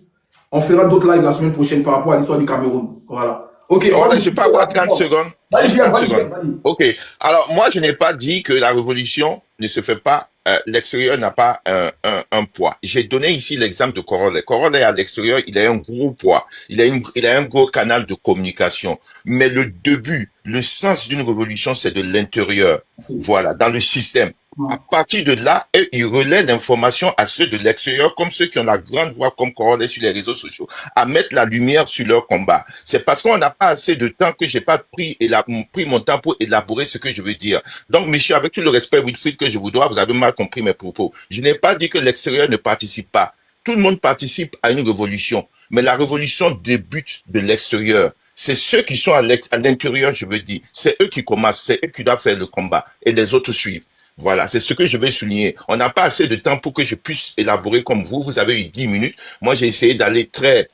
On fera d'autres lives la semaine prochaine par rapport à l'histoire du Cameroun. Voilà. Ok. Je peux avoir 30 secondes. Ok. Alors, moi, je n'ai pas dit que la révolution ne se fait pas, l'extérieur n'a pas un poids. J'ai donné ici l'exemple de Corolle. Corolle à l'extérieur, il a un gros poids. Il a un gros canal de communication. Mais le début, le sens d'une révolution, c'est de l'intérieur. Voilà, dans le système. À partir de là, ils relaient l'information à ceux de l'extérieur, comme ceux qui ont la grande voix comme Corolle sur les réseaux sociaux, à mettre la lumière sur leur combat. C'est parce qu'on n'a pas assez de temps que j'ai pas pris mon temps pour élaborer ce que je veux dire. Donc, monsieur, avec tout le respect, Wilfried, que je vous dois, vous avez mal compris mes propos. Je n'ai pas dit que l'extérieur ne participe pas. Tout le monde participe à une révolution, mais la révolution débute de l'extérieur. C'est ceux qui sont à l'intérieur, je veux dire. C'est eux qui commencent, c'est eux qui doivent faire le combat et les autres suivent. Voilà, c'est ce que je vais souligner. On n'a pas assez de temps pour que je puisse élaborer comme vous. Vous avez eu 10 minutes. Moi, j'ai essayé d'aller très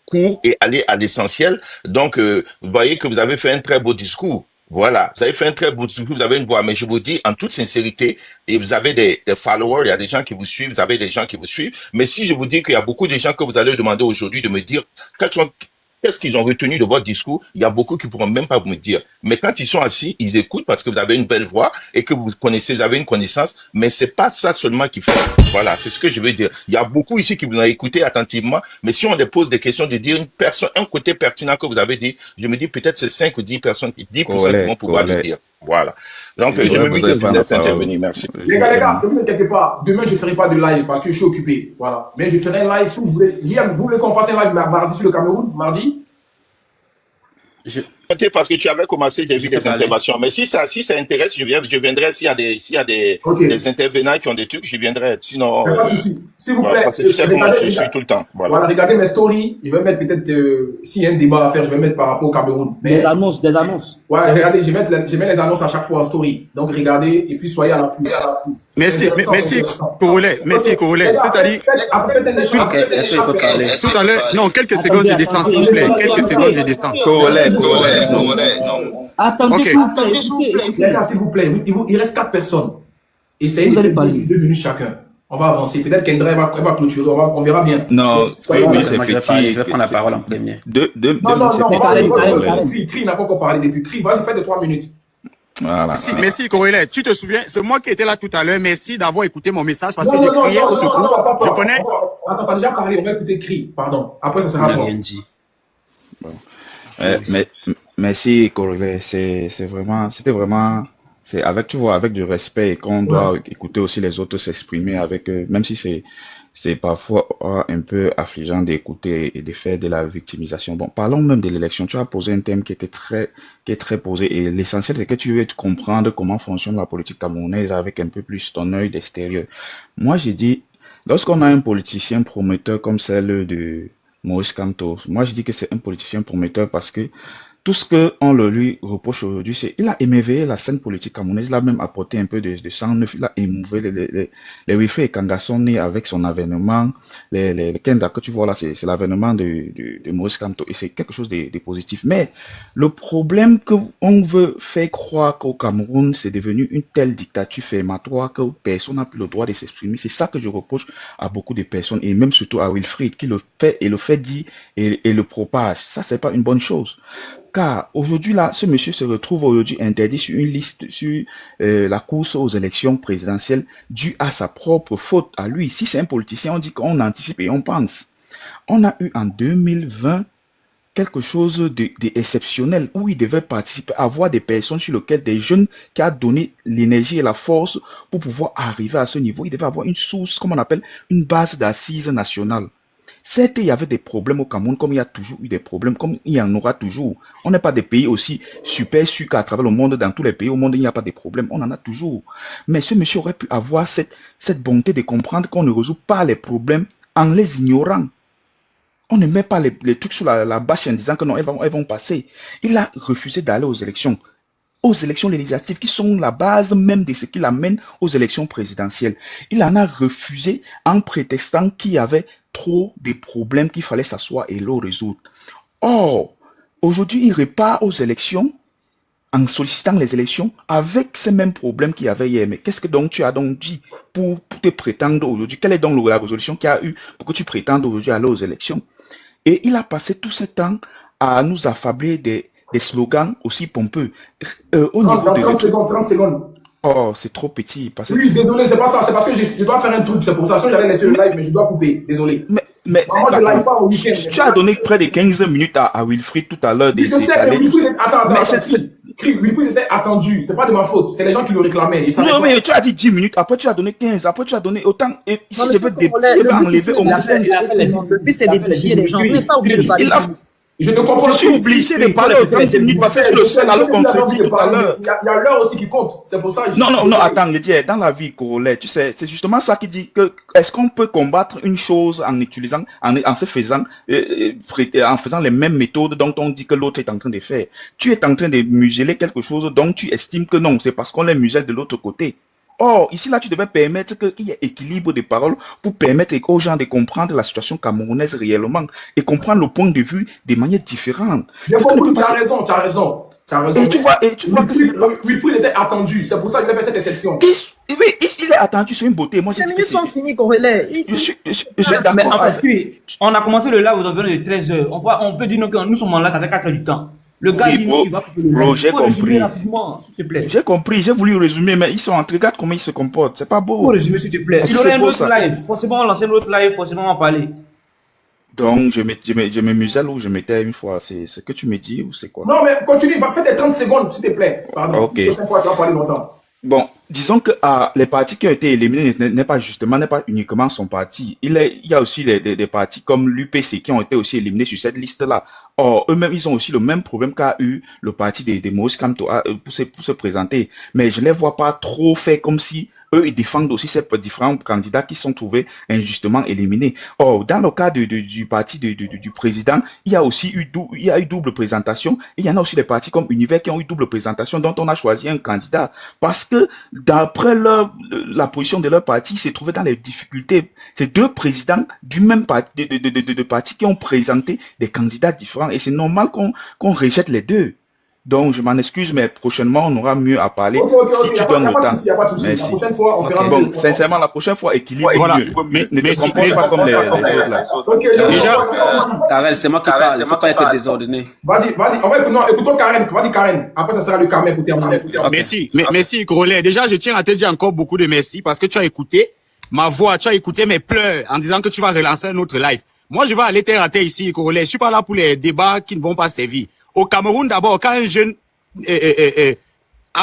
court et aller à l'essentiel. Donc, vous voyez que vous avez fait un très beau discours. Voilà, vous avez fait un très beau discours, vous avez une voix. Mais je vous dis en toute sincérité, et vous avez des followers, il y a des gens qui vous suivent, vous avez des gens qui vous suivent. Mais si je vous dis qu'il y a beaucoup de gens que vous allez demander aujourd'hui de me dire qu'est-ce qu'ils ont retenu de votre discours, il y a beaucoup qui pourront même pas vous me dire. Mais quand ils sont assis, ils écoutent parce que vous avez une belle voix et que vous avez une connaissance. Mais c'est pas ça seulement qui fait. Voilà, c'est ce que je veux dire. Il y a beaucoup ici qui vous ont écouté attentivement. Mais si on les pose des questions de dire un côté pertinent que vous avez dit, je me dis peut-être c'est 5 ou 10 personnes, 10% qui vont pouvoir le dire. Voilà. Donc, je me dis que je vous laisse intervenir. Merci. Les gars, ne vous inquiétez pas. Demain, je ferai pas de live parce que je suis occupé. Voilà. Mais je ferai un live si vous voulez. Vous voulez qu'on fasse un live mardi sur le Cameroun? Mardi? Parce que tu avais commencé, j'ai vu des interventions. Mais si ça intéresse, je viendrai s'il y a des intervenants qui ont des trucs, je viendrai. Sinon. Pas de souci. S'il vous plaît. Parce que tu sais comment je suis tout le temps. Voilà, regardez mes stories. Je vais mettre peut-être, s'il y a un débat à faire, je vais mettre par rapport au Cameroun. Mais... Des annonces. Ouais, regardez, je mets les annonces à chaque fois en story. Donc, regardez, et puis soyez à l'affût. Merci, Corolet. C'est-à-dire, tout à l'heure, non, quelques secondes, je descends, s'il vous plaît. Quelques secondes, je descends. Corolet, attendez, s'il vous plaît. Les gars, s'il vous plaît, il reste 4 personnes. Essayez de faire 2 minutes chacun. On va avancer. Peut-être qu'Endra va clôturer. On verra bien. Non, je vais prendre la parole en premier. Non, Cri n'a pas encore parlé depuis. Cri, vas-y, fais de 3 minutes. Voilà. Merci, Corolet. Tu te souviens, c'est moi qui étais là tout à l'heure. Merci d'avoir écouté mon message parce que j'ai crié au secours. Je connais. Attends, t'as déjà parlé, on va écouter Cri. Pardon. Après, ça sera toi. Merci, Corolet. C'est avec du respect qu'on doit écouter aussi les autres s'exprimer avec, même si c'est parfois un peu affligeant d'écouter et de faire de la victimisation. Bon, parlons même de l'élection. Tu as posé un thème qui est très posé et l'essentiel c'est que tu veux comprendre comment fonctionne la politique camerounaise avec un peu plus ton œil d'extérieur. Moi, j'ai dit, lorsqu'on a un politicien prometteur comme celle de Maurice Kamto, moi je dis que c'est un politicien prometteur parce que tout ce qu'on le lui reproche aujourd'hui, c'est il a émerveillé la scène politique camerounaise, il a même apporté un peu de sang neuf, il a émouvé les Wilfred Ekanga sont nés avec son avènement, les Kenda que tu vois là, c'est l'avènement de Maurice Kamto et c'est quelque chose de positif. Mais le problème qu'on veut faire croire qu'au Cameroun, c'est devenu une telle dictature fermatoire que personne n'a plus le droit de s'exprimer. C'est ça que je reproche à beaucoup de personnes et même surtout à Wilfred qui le fait dire et le propage. Ça, c'est pas une bonne chose. Car aujourd'hui, là, ce monsieur se retrouve aujourd'hui interdit sur une liste sur la course aux élections présidentielles due à sa propre faute à lui. Si c'est un politicien, on dit qu'on anticipe et on pense. On a eu en 2020 quelque chose d'exceptionnel où il devait participer, avoir des personnes sur lesquelles des jeunes qui a donné l'énergie et la force pour pouvoir arriver à ce niveau. Il devait avoir une source, comme on appelle, une base d'assises nationale. Certes, il y avait des problèmes au Cameroun, comme il y a toujours eu des problèmes, comme il y en aura toujours. On n'est pas des pays aussi super sûrs qu'à travers le monde, dans tous les pays au monde, il n'y a pas de problèmes. On en a toujours. Mais ce monsieur aurait pu avoir cette bonté de comprendre qu'on ne résout pas les problèmes en les ignorant. On ne met pas les trucs sur la bâche en disant que non, elles vont passer. Il a refusé d'aller aux élections législatives qui sont la base même de ce qui l'amène aux élections présidentielles. Il en a refusé en prétextant qu'il y avait trop de problèmes qu'il fallait s'asseoir et le résoudre. Or, aujourd'hui, il repart aux élections en sollicitant les élections avec ces mêmes problèmes qu'il y avait hier. Mais qu'est-ce que donc tu as donc dit pour te prétendre aujourd'hui? Quelle est donc la résolution qu'il y a eu pour que tu prétendes aujourd'hui aller aux élections? Et il a passé tout ce temps à nous affabler des slogans aussi pompeux. Au niveau de 30 secondes. Oh, c'est trop petit. Oui, désolé, c'est pas ça. C'est parce que je dois faire un truc. C'est pour ça. Sinon, j'allais laisser le live, mais je dois couper. Désolé. Mais moi, je live pas au week-end. Tu as donné près de 15 minutes à Wilfred tout à l'heure. Oui, je sais, mais Wilfred, Wilfred était attendu. C'est pas de ma faute. C'est les gens qui le réclamaient. Non, mais tu as dit 10 minutes. Après, tu as donné 15. Après, tu as donné autant. Et si je veux enlever au moins. Le but, c'est d'édifier les gens. Vous n'êtes pas obligé de parler. Je te comprends. Je suis obligé de parler autant de 10 minutes parce que je suis le seul à le contredire tout à l'heure. Il y a l'heure aussi qui compte. C'est pour ça. Non, attends, je dis, dans la vie corollaire, tu sais, c'est justement ça qui dit que est-ce qu'on peut combattre une chose en utilisant, en se faisant, en faisant les mêmes méthodes dont on dit que l'autre est en train de faire. Tu es en train de museler quelque chose dont tu estimes que non, c'est parce qu'on les muselle de l'autre côté. Or, ici, là, tu devais permettre qu'il y ait équilibre de parole pour permettre aux gens de comprendre la situation camerounaise réellement et comprendre le point de vue de manière différente. J'ai compris, tu as raison. Et tu vois que Wilfred était attendu, c'est pour ça qu'il a fait cette exception. Oui, il est attendu sur une beauté. Moi, 5 minutes sont finies, qu'on relève. Je suis d'accord. Mais en fait, on a commencé le live aux environs de 13h. On peut dire que nous sommes en live avec 4 heures du temps. Le gars dit non, il va couper le live. J'ai compris. Rapidement, s'il te plaît. J'ai compris, j'ai voulu résumer, mais ils sont entre regarde comment ils se comportent. C'est pas beau. Faut résumer, s'il te plaît. Il aurait un autre live. Forcément, on lançait l'autre live, forcément, on va parler. Donc, je me muselle ou je m'étais une fois. C'est ce que tu me dis ou c'est quoi? Non, mais continue, fais tes 30 secondes, s'il te plaît. Pardon. Ok. La prochaine fois, tu vas parler longtemps. Bon, disons que les partis qui ont été éliminés n'est pas uniquement son parti. Il y a aussi des partis comme l'UPC qui ont été aussi éliminés sur cette liste-là. Or, eux-mêmes, ils ont aussi le même problème qu'a eu le parti de Maurice Kamto pour se présenter. Mais je les vois pas trop faire comme si eux, ils défendent aussi ces différents candidats qui sont trouvés injustement éliminés. Or, dans le cas du parti du président, il y a eu double présentation. Il y en a aussi des partis comme Univers qui ont eu double présentation dont on a choisi un candidat. Parce que d'après la position de leur parti, ils se trouvaient dans les difficultés. C'est deux présidents du même parti, de partis qui ont présenté des candidats différents. Et c'est normal qu'on rejette les deux. Donc, je m'en excuse, mais prochainement, on aura mieux à parler. Si tu donnes le temps. Merci. La prochaine fois, on fera bon, sincèrement, la prochaine fois, équilibre mieux. Ne te comporte pas comme les autres là. Déjà, Karel, c'est moi qui parle. Il faut pas être désordonné. Vas-y. Écoutons Karen. Vas-y, Karen. Après, ça sera le Carmen pour terminer. Merci, Corollet. Déjà, je tiens à te dire encore beaucoup de merci parce que tu as écouté ma voix, tu as écouté mes pleurs en disant que tu vas relancer un autre live. Moi, je vais aller terre à terre ici, Corollet. Je suis pas là pour les débats qui ne vont pas servir. Au Cameroun, d'abord, quand un jeune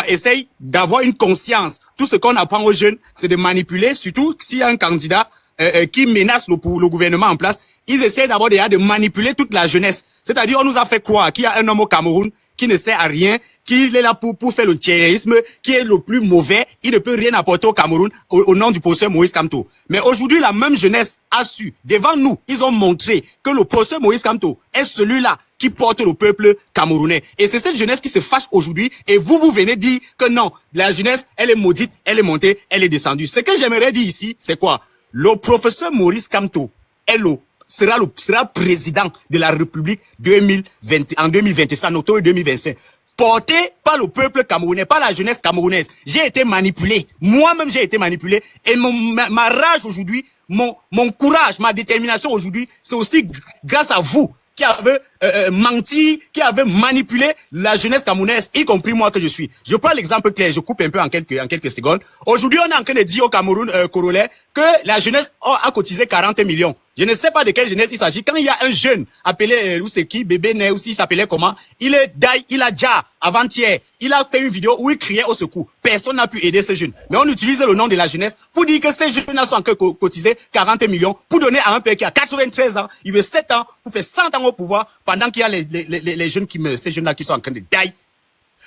essaye d'avoir une conscience, tout ce qu'on apprend aux jeunes, c'est de manipuler, surtout s'il y a un candidat qui menacent le gouvernement en place, ils essaient d'abord déjà de manipuler toute la jeunesse. C'est-à-dire, on nous a fait croire qu'il y a un homme au Cameroun qui ne sert à rien, qui est là pour faire le terrorisme, qui est le plus mauvais, il ne peut rien apporter au Cameroun au nom du professeur Moïse Kamto. Mais aujourd'hui, la même jeunesse a su, devant nous, ils ont montré que le professeur Moïse Kamto est celui-là qui porte le peuple camerounais. Et c'est cette jeunesse qui se fâche aujourd'hui, et vous venez dire que non, la jeunesse, elle est maudite, elle est montée, elle est descendue. Ce que j'aimerais dire ici, c'est quoi? Le professeur Maurice Kamto sera président de la République en 2025, en octobre 2025. Porté par le peuple camerounais, par la jeunesse camerounaise. J'ai été manipulé. Moi-même, j'ai été manipulé. Et ma rage aujourd'hui, mon courage, ma détermination aujourd'hui, c'est aussi grâce à vous qui avez menti, qui avez manipulé la jeunesse camerounaise, y compris moi que je suis. Je prends l'exemple clair, je coupe un peu en quelques secondes. Aujourd'hui, on est en train de dire au Cameroun congolais que la jeunesse a cotisé 40 millions. Je ne sais pas de quelle jeunesse il s'agit. Quand il y a un jeune appelé, où c'est qui, bébé né, ou s'il s'appelait comment, il a déjà, avant-hier, il a fait une vidéo où il criait au secours. Personne n'a pu aider ce jeune. Mais on utilise le nom de la jeunesse pour dire que ces jeunes-là sont en train de cotiser 40 millions pour donner à un père qui a 93 ans, il veut 7 ans, pour faire 100 ans au pouvoir, pendant qu'il y a les jeunes qui meurent, ces jeunes-là qui sont en train de die.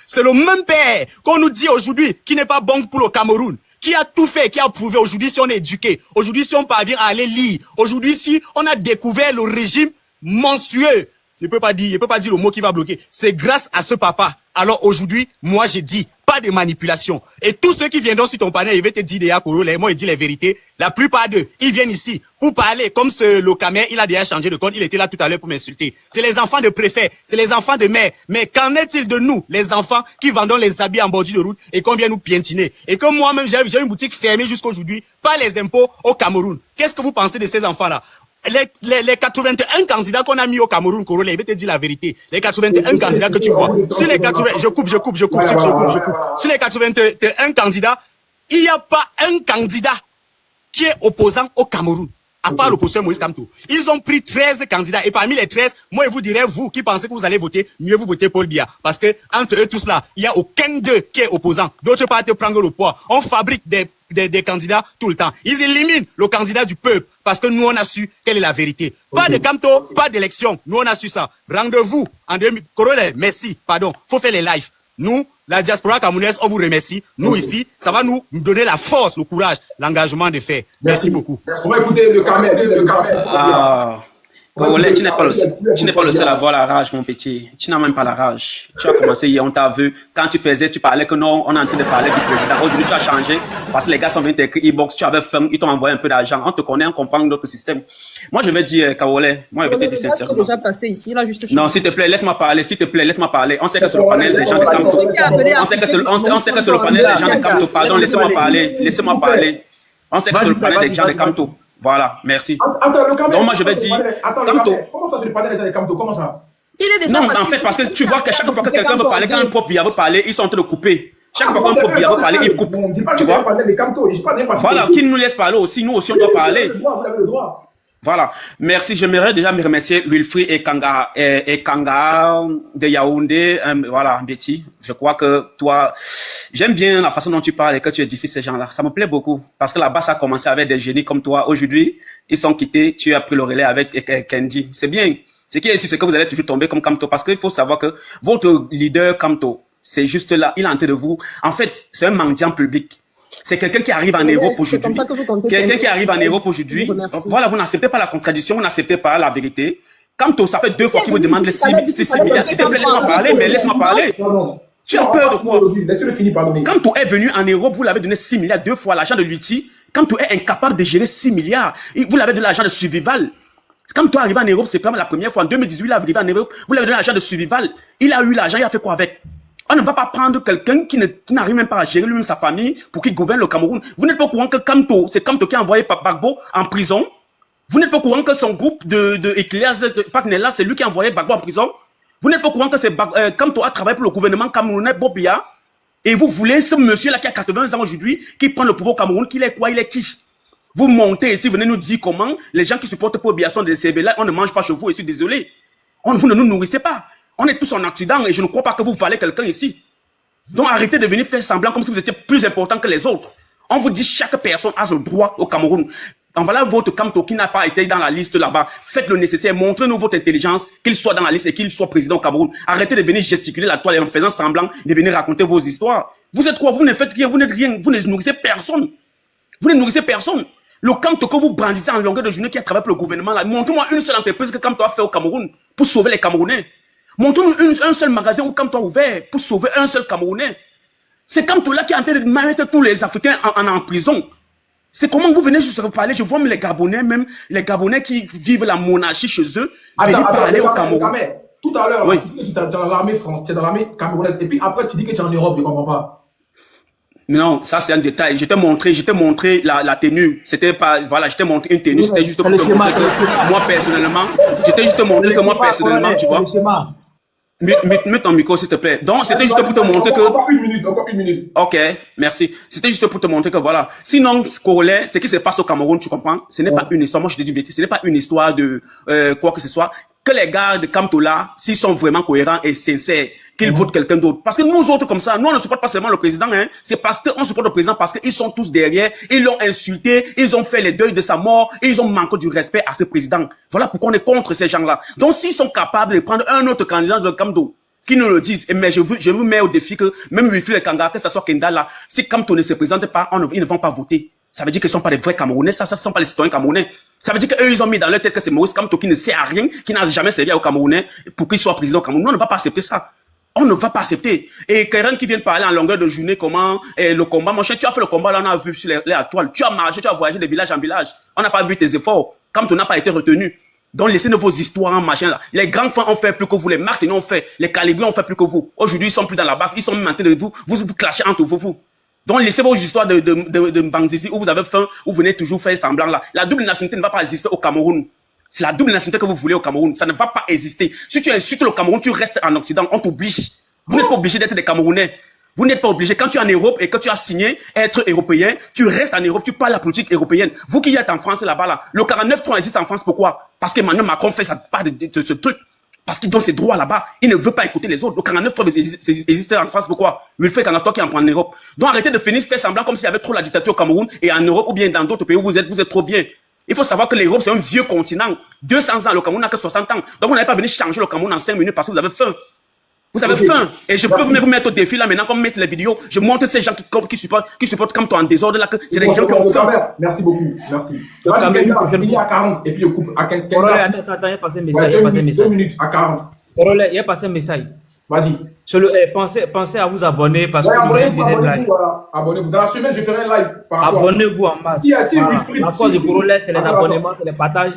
C'est le même père qu'on nous dit aujourd'hui qui n'est pas bon pour le Cameroun, qui a tout fait, qui a prouvé aujourd'hui si on est éduqué, aujourd'hui si on parvient à aller lire, aujourd'hui si on a découvert le régime monstrueux. Je peux pas dire le mot qui va bloquer. C'est grâce à ce papa. Alors aujourd'hui, moi j'ai dit, pas de manipulation. Et tous ceux qui viendront sur ton panel, ils vont te dire déjà moi ils disent les vérités. La plupart d'eux, ils viennent ici pour parler comme ce Locamer, il a déjà changé de compte, il était là tout à l'heure pour m'insulter. C'est les enfants de préfet, c'est les enfants de maire. Mais qu'en est-il de nous, les enfants qui vendons les habits en bordure de route et qu'on vient nous piétiner? Et que moi-même j'ai une boutique fermée jusqu'aujourd'hui, pas les impôts au Cameroun. Qu'est-ce que vous pensez de ces enfants-là? Les 81 candidats qu'on a mis au Cameroun, Corolla, il va te dire la vérité. Les 81 candidats que tu vois. Sur les 80, je coupe. Sur les 81 candidats, il n'y a pas un candidat qui est opposant au Cameroun. À part le professeur Moïse Kamto. Ils ont pris 13 candidats. Et parmi les 13, moi, je vous dirais, vous qui pensez que vous allez voter, mieux vous votez Paul Biya. Parce que, entre eux tous là, il n'y a aucun d'eux qui est opposant. D'autre part, te prendre le poids. On fabrique des candidats tout le temps. Ils éliminent le candidat du peuple. Parce que nous, on a su quelle est la vérité. Pas de Kamto, pas d'élection. Nous, on a su ça. Rendez-vous en 2000. Corolla, merci, pardon. Faut faire les lives. Nous, la diaspora camerounaise, on vous remercie. Nous ici, ça va nous donner la force, le courage, l'engagement de faire. Merci beaucoup. On va écouter le Camel. Congolais, tu n'es pas le seul à avoir la rage, mon petit. Tu n'as même pas la rage. Tu as commencé hier, on t'a vu. Quand tu parlais que non, on est en train de parler du président. Aujourd'hui, tu as changé parce que les gars sont venus t'écrire e-box, tu avais faim, ils t'ont envoyé un peu d'argent. On te connaît, on comprend notre système. Moi, je vais dire, Congolais, moi, je vais te dire sincèrement. Déjà passé ici, là, juste non, s'il te plaît, laisse-moi parler. On sait que c'est le panel des gens de Kamto. On sait que c'est le panel des gens de Kamto. Pardon, laissez-moi parler. On sait que c'est le panel des gens de Kamto. Voilà, merci. Attends, le Kamel. Donc, moi, je vais dire, Kamto. Comment ça, c'est le panel des gens de Kamto? Comment ça? Il est déjà non, en fait, parce que tu vois que chaque fois que quelqu'un veut parler, quand un propre Biya veut parler, ils sont en train de couper. Chaque fois qu'un propre Biya veut parler, ils coupent. Tu vois? Voilà, qui nous laisse parler aussi, nous aussi on doit parler. Vous avez le droit. Voilà, merci. J'aimerais déjà me remercier Wilfried et Kanga de Yaoundé. Voilà, Betty. Je crois que toi, j'aime bien la façon dont tu parles et que tu édifies ces gens-là. Ça me plaît beaucoup parce que là-bas, ça a commencé avec des génies comme toi. Aujourd'hui, ils sont quittés. Tu as pris le relais avec Kendi. C'est bien. Ce qui est sûr, c'est que vous allez toujours tomber comme Kamto parce qu'il faut savoir que votre leader Kamto, c'est juste là. Il est en train de vous. En fait, c'est un mendiant public. C'est quelqu'un qui arrive en Europe aujourd'hui. Quelqu'un qui arrive en Europe aujourd'hui. Voilà, vous n'acceptez pas la contradiction, vous n'acceptez pas la vérité. Kamto, ça fait 2 fois qu'il vous demande les 6 milliards. S'il te plaît, laisse-moi parler, mais laisse-moi parler. Tu as peur de quoi? Laissez-le finir, pardonnez. Kamto est venu en Europe, vous l'avez donné 6 milliards 2 fois, l'argent de l'UTI. Kamto est incapable de gérer 6 milliards. Vous l'avez donné l'argent de Survival. Kamto est arrivé en Europe, c'est pas la première fois. En 2018, il est arrivé en Europe, vous l'avez donné l'argent de Survival. Il a eu l'argent, il a fait quoi avec? On ne va pas prendre quelqu'un qui n'arrive même pas à gérer lui-même sa famille pour qu'il gouverne le Cameroun. Vous n'êtes pas au courant que Kamto, c'est Kamto qui a envoyé Gbagbo en prison. Vous n'êtes pas au courant que son groupe de Ecléas, Paknela, c'est lui qui a envoyé Gbagbo en prison. Vous n'êtes pas au courant que Kamto a travaillé pour le gouvernement camerounais Bob Biya. Et vous voulez ce monsieur-là qui a 80 ans aujourd'hui, qui prend le pouvoir au Cameroun, qu'il est quoi, il est qui? Vous montez ici, venez nous dire comment les gens qui supportent Bob Biya sont des CV-là, on ne mange pas chez vous, et je suis désolé. Vous ne nous nourrissez pas. On est tous en Occident et je ne crois pas que vous valez quelqu'un ici. Donc arrêtez de venir faire semblant comme si vous étiez plus important que les autres. On vous dit chaque personne a le droit au Cameroun. Voilà votre Kamto qui n'a pas été dans la liste là-bas. Faites le nécessaire. Montrez-nous votre intelligence, qu'il soit dans la liste et qu'il soit président au Cameroun. Arrêtez de venir gesticuler la toile en faisant semblant de venir raconter vos histoires. Vous êtes quoi? Vous ne faites rien, vous n'êtes rien, vous ne nourrissez personne. Vous ne nourrissez personne. Le Kamto que vous brandissez en longueur de journée qui a travaillé pour le gouvernement là, montrez-moi une seule entreprise que Kamto a fait au Cameroun pour sauver les Camerounais. Montrez-nous un seul magasin où Kamto a ouvert pour sauver un seul Camerounais. C'est Kamto là qui est en train de mettre tous les Africains en prison. C'est comment vous venez juste parler, je vois même les Gabonais qui vivent la monarchie chez eux, venir parler au Cameroun. Tout à l'heure, oui. tu dis que tu es dans l'armée française, tu es dans l'armée camerounaise, et puis après tu dis que tu es en Europe, je ne comprends pas. Non, ça c'est un détail. Je t'ai montré la tenue. C'était pas, voilà, je t'ai montré une tenue, c'était juste pour te montrer que moi personnellement, tu vois. Mets ton micro, s'il te plaît. Donc, c'était juste pour te montrer que... Encore une minute. Ok, merci. C'était juste pour te montrer que voilà. Sinon, Corollaire, ce qui se passe au Cameroun, tu comprends? Ce n'est pas une histoire, moi je te dis vérité, ce n'est pas une histoire de quoi que ce soit. Que les gars de Kamtola, s'ils sont vraiment cohérents et sincères, qu'ils votent quelqu'un d'autre. Parce que nous autres comme ça, nous on ne supporte pas seulement le président, hein. C'est parce qu'on supporte le président parce qu'ils sont tous derrière, ils l'ont insulté, ils ont fait les deuils de sa mort, et ils ont manqué du respect à ce président. Voilà pourquoi on est contre ces gens-là. Donc s'ils sont capables de prendre un autre candidat de Kamto, qui nous le disent, mais je vous mets au défi que même Wilfried Kanga, que ce soit Kenda là, si Kamto ne se présente pas, ils ne vont pas voter. Ça veut dire qu'ils ne sont pas des vrais Camerounais, ça ne sont pas les citoyens camerounais. Ça veut dire qu'eux, ils ont mis dans leur tête que c'est Maurice Kamto qui ne sert à rien, qui n'a jamais servi aux Camerounais pour qu'il soit président au Cameroun. Nous, on ne va pas accepter ça. On ne va pas accepter. Et quelqu'un qui vient parler en longueur de journée comment le combat, mon cher, tu as fait le combat là, on a vu sur les toiles. Tu as marché, tu as voyagé de village en village. On n'a pas vu tes efforts. Kamto n'a pas été retenu. Donc, laissez-nous vos histoires, machin là. Les grands frères ont fait plus que vous, les Marseillais ont fait, les Calibriens ont fait plus que vous. Aujourd'hui, ils sont plus dans la base, ils sont même en train de vous clasher entre vous. Donc, laissez vos histoires de Mbangzizi où vous avez faim, où vous venez toujours faire semblant là. La double nationalité ne va pas exister au Cameroun. C'est la double nationalité que vous voulez au Cameroun. Ça ne va pas exister. Si tu insultes le Cameroun, tu restes en Occident, on t'oblige. Vous n'êtes pas obligé d'être des Camerounais. Vous n'êtes pas obligé. Quand tu es en Europe et que tu as signé être européen, tu restes en Europe, tu parles la politique européenne. Vous qui êtes en France là-bas là, le 49.3 existe en France, pourquoi? Parce que Emmanuel Macron fait sa part de ce truc. Parce qu'il donne ses droits là-bas. Il ne veut pas écouter les autres. Le 49.3 existe en France, pourquoi? Wilfried Kanga, toi qui en prend en Europe. Donc arrêtez de finir faire semblant comme s'il y avait trop la dictature au Cameroun et en Europe ou bien dans d'autres pays où vous êtes trop bien. Il faut savoir que l'Europe c'est un vieux continent. 200 ans, le Cameroun n'a que 60 ans. Donc vous n'avez pas venu changer le Cameroun en 5 minutes parce que vous avez faim. Vous avez faim. Et je peux vous mettre au défi là maintenant, comme mettre les vidéos. Je montre ces gens qui supportent comme toi en désordre là, que c'est des gens qui ont faim. Merci beaucoup. Merci. Je finis à 40 et puis le couple à 15. Attends, il y a passé un message. 2 minutes à 40. Il y a passé un message. Vas-y. Pensez à vous abonner parce que abonnez-vous. Dans la semaine, je ferai un live. Abonnez-vous en masse. La force du Corollaire, c'est les abonnements, c'est les partages.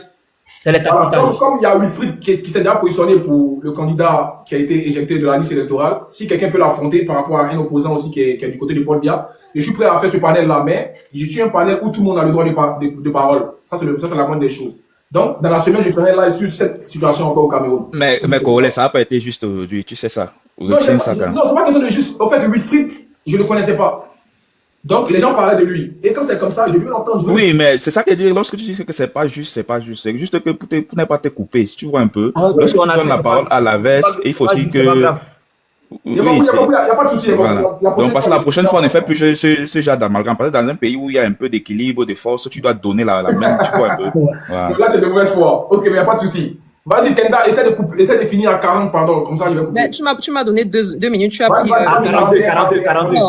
C'est les tapotages. Comme il y a Wilfried qui s'est déjà positionné pour le candidat qui a été éjecté de la liste électorale, si quelqu'un peut l'affronter par rapport à un opposant aussi qui est du côté de Paul Biya, je suis prêt à faire ce panel-là, mais je suis un panel où tout le monde a le droit de parole. Ça, c'est la moindre des choses. Donc, dans la semaine, je ferai un live sur cette situation encore au Cameroun. Mais Corollaire, ça n'a pas été juste aujourd'hui, tu sais ça. Non, c'est pas question de juste. En fait, Wilfried, je ne le connaissais pas. Donc, les gens parlaient de lui. Et quand c'est comme ça, je veux l'entendre jouer. Oui, mais c'est ça que je dis. Lorsque tu dis que c'est pas juste. C'est juste que pour ne pas te couper, si tu vois un peu. Lorsque tu donnes la parole à la veste, il faut aussi que... Il n'y a pas de souci. Donc, parce que la prochaine fois, on ne fait plus ce genre d'amalgame. Parce que dans un pays où il y a un peu d'équilibre, de force, tu dois donner la main, tu vois un peu. Voilà. Là, tu es de mauvaise foi. Ok, mais il n'y a pas de souci. Vas-y, Kenda, essaie de finir à 40, pardon, comme ça je vais couper. Mais tu m'as donné 2 minutes, tu as pris... 42.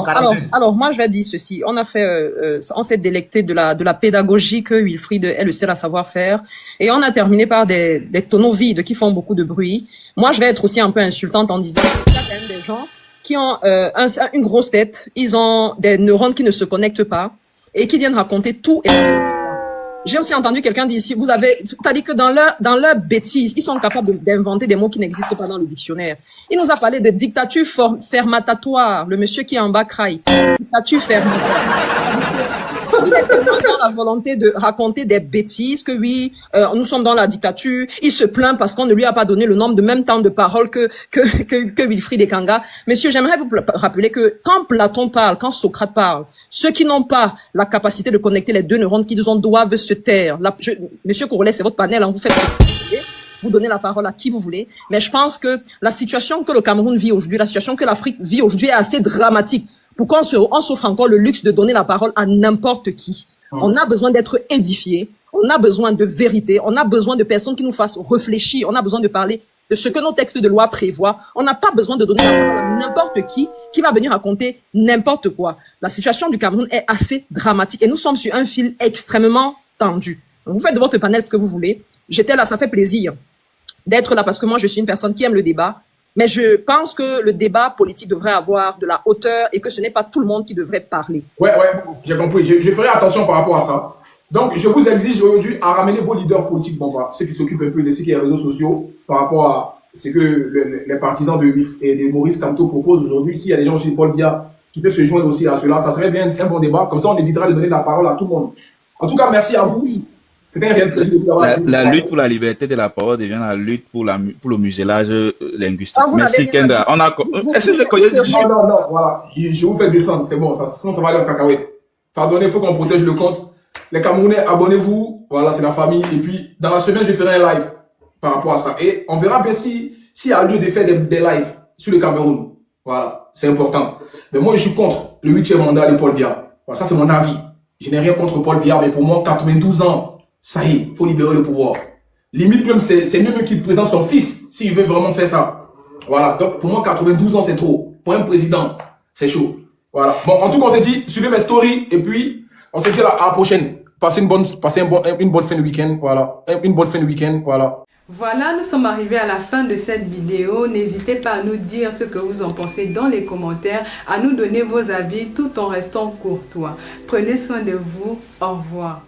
Alors, moi, je vais dire ceci. On s'est délecté de la pédagogie que Wilfried est le seul à savoir faire. Et on a terminé par des tonneaux vides qui font beaucoup de bruit. Moi, je vais être aussi un peu insultante en disant qu'il y a quand même des gens qui ont une grosse tête, ils ont des neurones qui ne se connectent pas et qui viennent raconter tout et j'ai aussi entendu quelqu'un dire ici, t'as dit que dans leur bêtise, ils sont capables d'inventer des mots qui n'existent pas dans le dictionnaire. Il nous a parlé de dictature fermentatoire, le monsieur qui est en bas craille. Dictature fermentatoire. Il est tellement dans la volonté de raconter des bêtises que oui, nous sommes dans la dictature. Il se plaint parce qu'on ne lui a pas donné le nombre de même temps de parole que Wilfried Kanga. Monsieur, j'aimerais vous rappeler que quand Platon parle, quand Socrate parle, ceux qui n'ont pas la capacité de connecter les deux neurones qu'ils ont doivent se taire. Monsieur Corollaire, c'est votre panel, hein, vous faites ce que vous voulez, vous donnez la parole à qui vous voulez. Mais je pense que la situation que le Cameroun vit aujourd'hui, la situation que l'Afrique vit aujourd'hui est assez dramatique. Pourquoi on s'offre encore le luxe de donner la parole à n'importe qui? On a besoin d'être édifié, on a besoin de vérité, on a besoin de personnes qui nous fassent réfléchir, on a besoin de parler de ce que nos textes de loi prévoient. On n'a pas besoin de donner la parole à n'importe qui va venir raconter n'importe quoi. La situation du Cameroun est assez dramatique et nous sommes sur un fil extrêmement tendu. Donc, vous faites de votre panel ce que vous voulez. J'étais là, ça fait plaisir d'être là parce que moi, je suis une personne qui aime le débat. Mais je pense que le débat politique devrait avoir de la hauteur et que ce n'est pas tout le monde qui devrait parler. Ouais, j'ai compris. Je ferai attention par rapport à ça. Donc, je vous exige aujourd'hui à ramener vos leaders politiques, ceux qui s'occupent un peu de ce qui est les réseaux sociaux, par rapport à ce que les partisans de Maurice Kamto proposent aujourd'hui. S'il y a des gens chez Paul Biya qui peuvent se joindre aussi à cela, ça serait bien un bon débat. Comme ça, on évitera de donner la parole à tout le monde. En tout cas, merci à vous. C'était un réel plaisir de vous avoir. La lutte pour la liberté de la parole devient la lutte pour le muselage linguistique. Merci Kenda. Est-ce que je connais Non, voilà. Je vous fais descendre, c'est bon. Sinon, ça va aller en cacahuète. Pardonnez, il faut qu'on protège le compte. Les Camerounais, abonnez-vous. Voilà, c'est la famille. Et puis, dans la semaine, je ferai un live par rapport à ça. Et on verra bien s'il y a lieu de faire des lives sur le Cameroun. Voilà, c'est important. Mais moi, je suis contre le 8e mandat de Paul Biya. Voilà, ça, c'est mon avis. Je n'ai rien contre Paul Biya, mais pour moi, 92 ans, ça y est, il faut libérer le pouvoir. Limite même, c'est mieux qu'il présente son fils, s'il veut vraiment faire ça. Voilà, donc pour moi, 92 ans, c'est trop. Pour un président, c'est chaud. Voilà. Bon, en tout cas, on s'est dit, suivez mes stories, et puis, on se dit à la prochaine. Passez une bonne fin de week-end, voilà. Une bonne fin de week-end, voilà. Voilà, nous sommes arrivés à la fin de cette vidéo. N'hésitez pas à nous dire ce que vous en pensez dans les commentaires, à nous donner vos avis tout en restant courtois. Prenez soin de vous. Au revoir.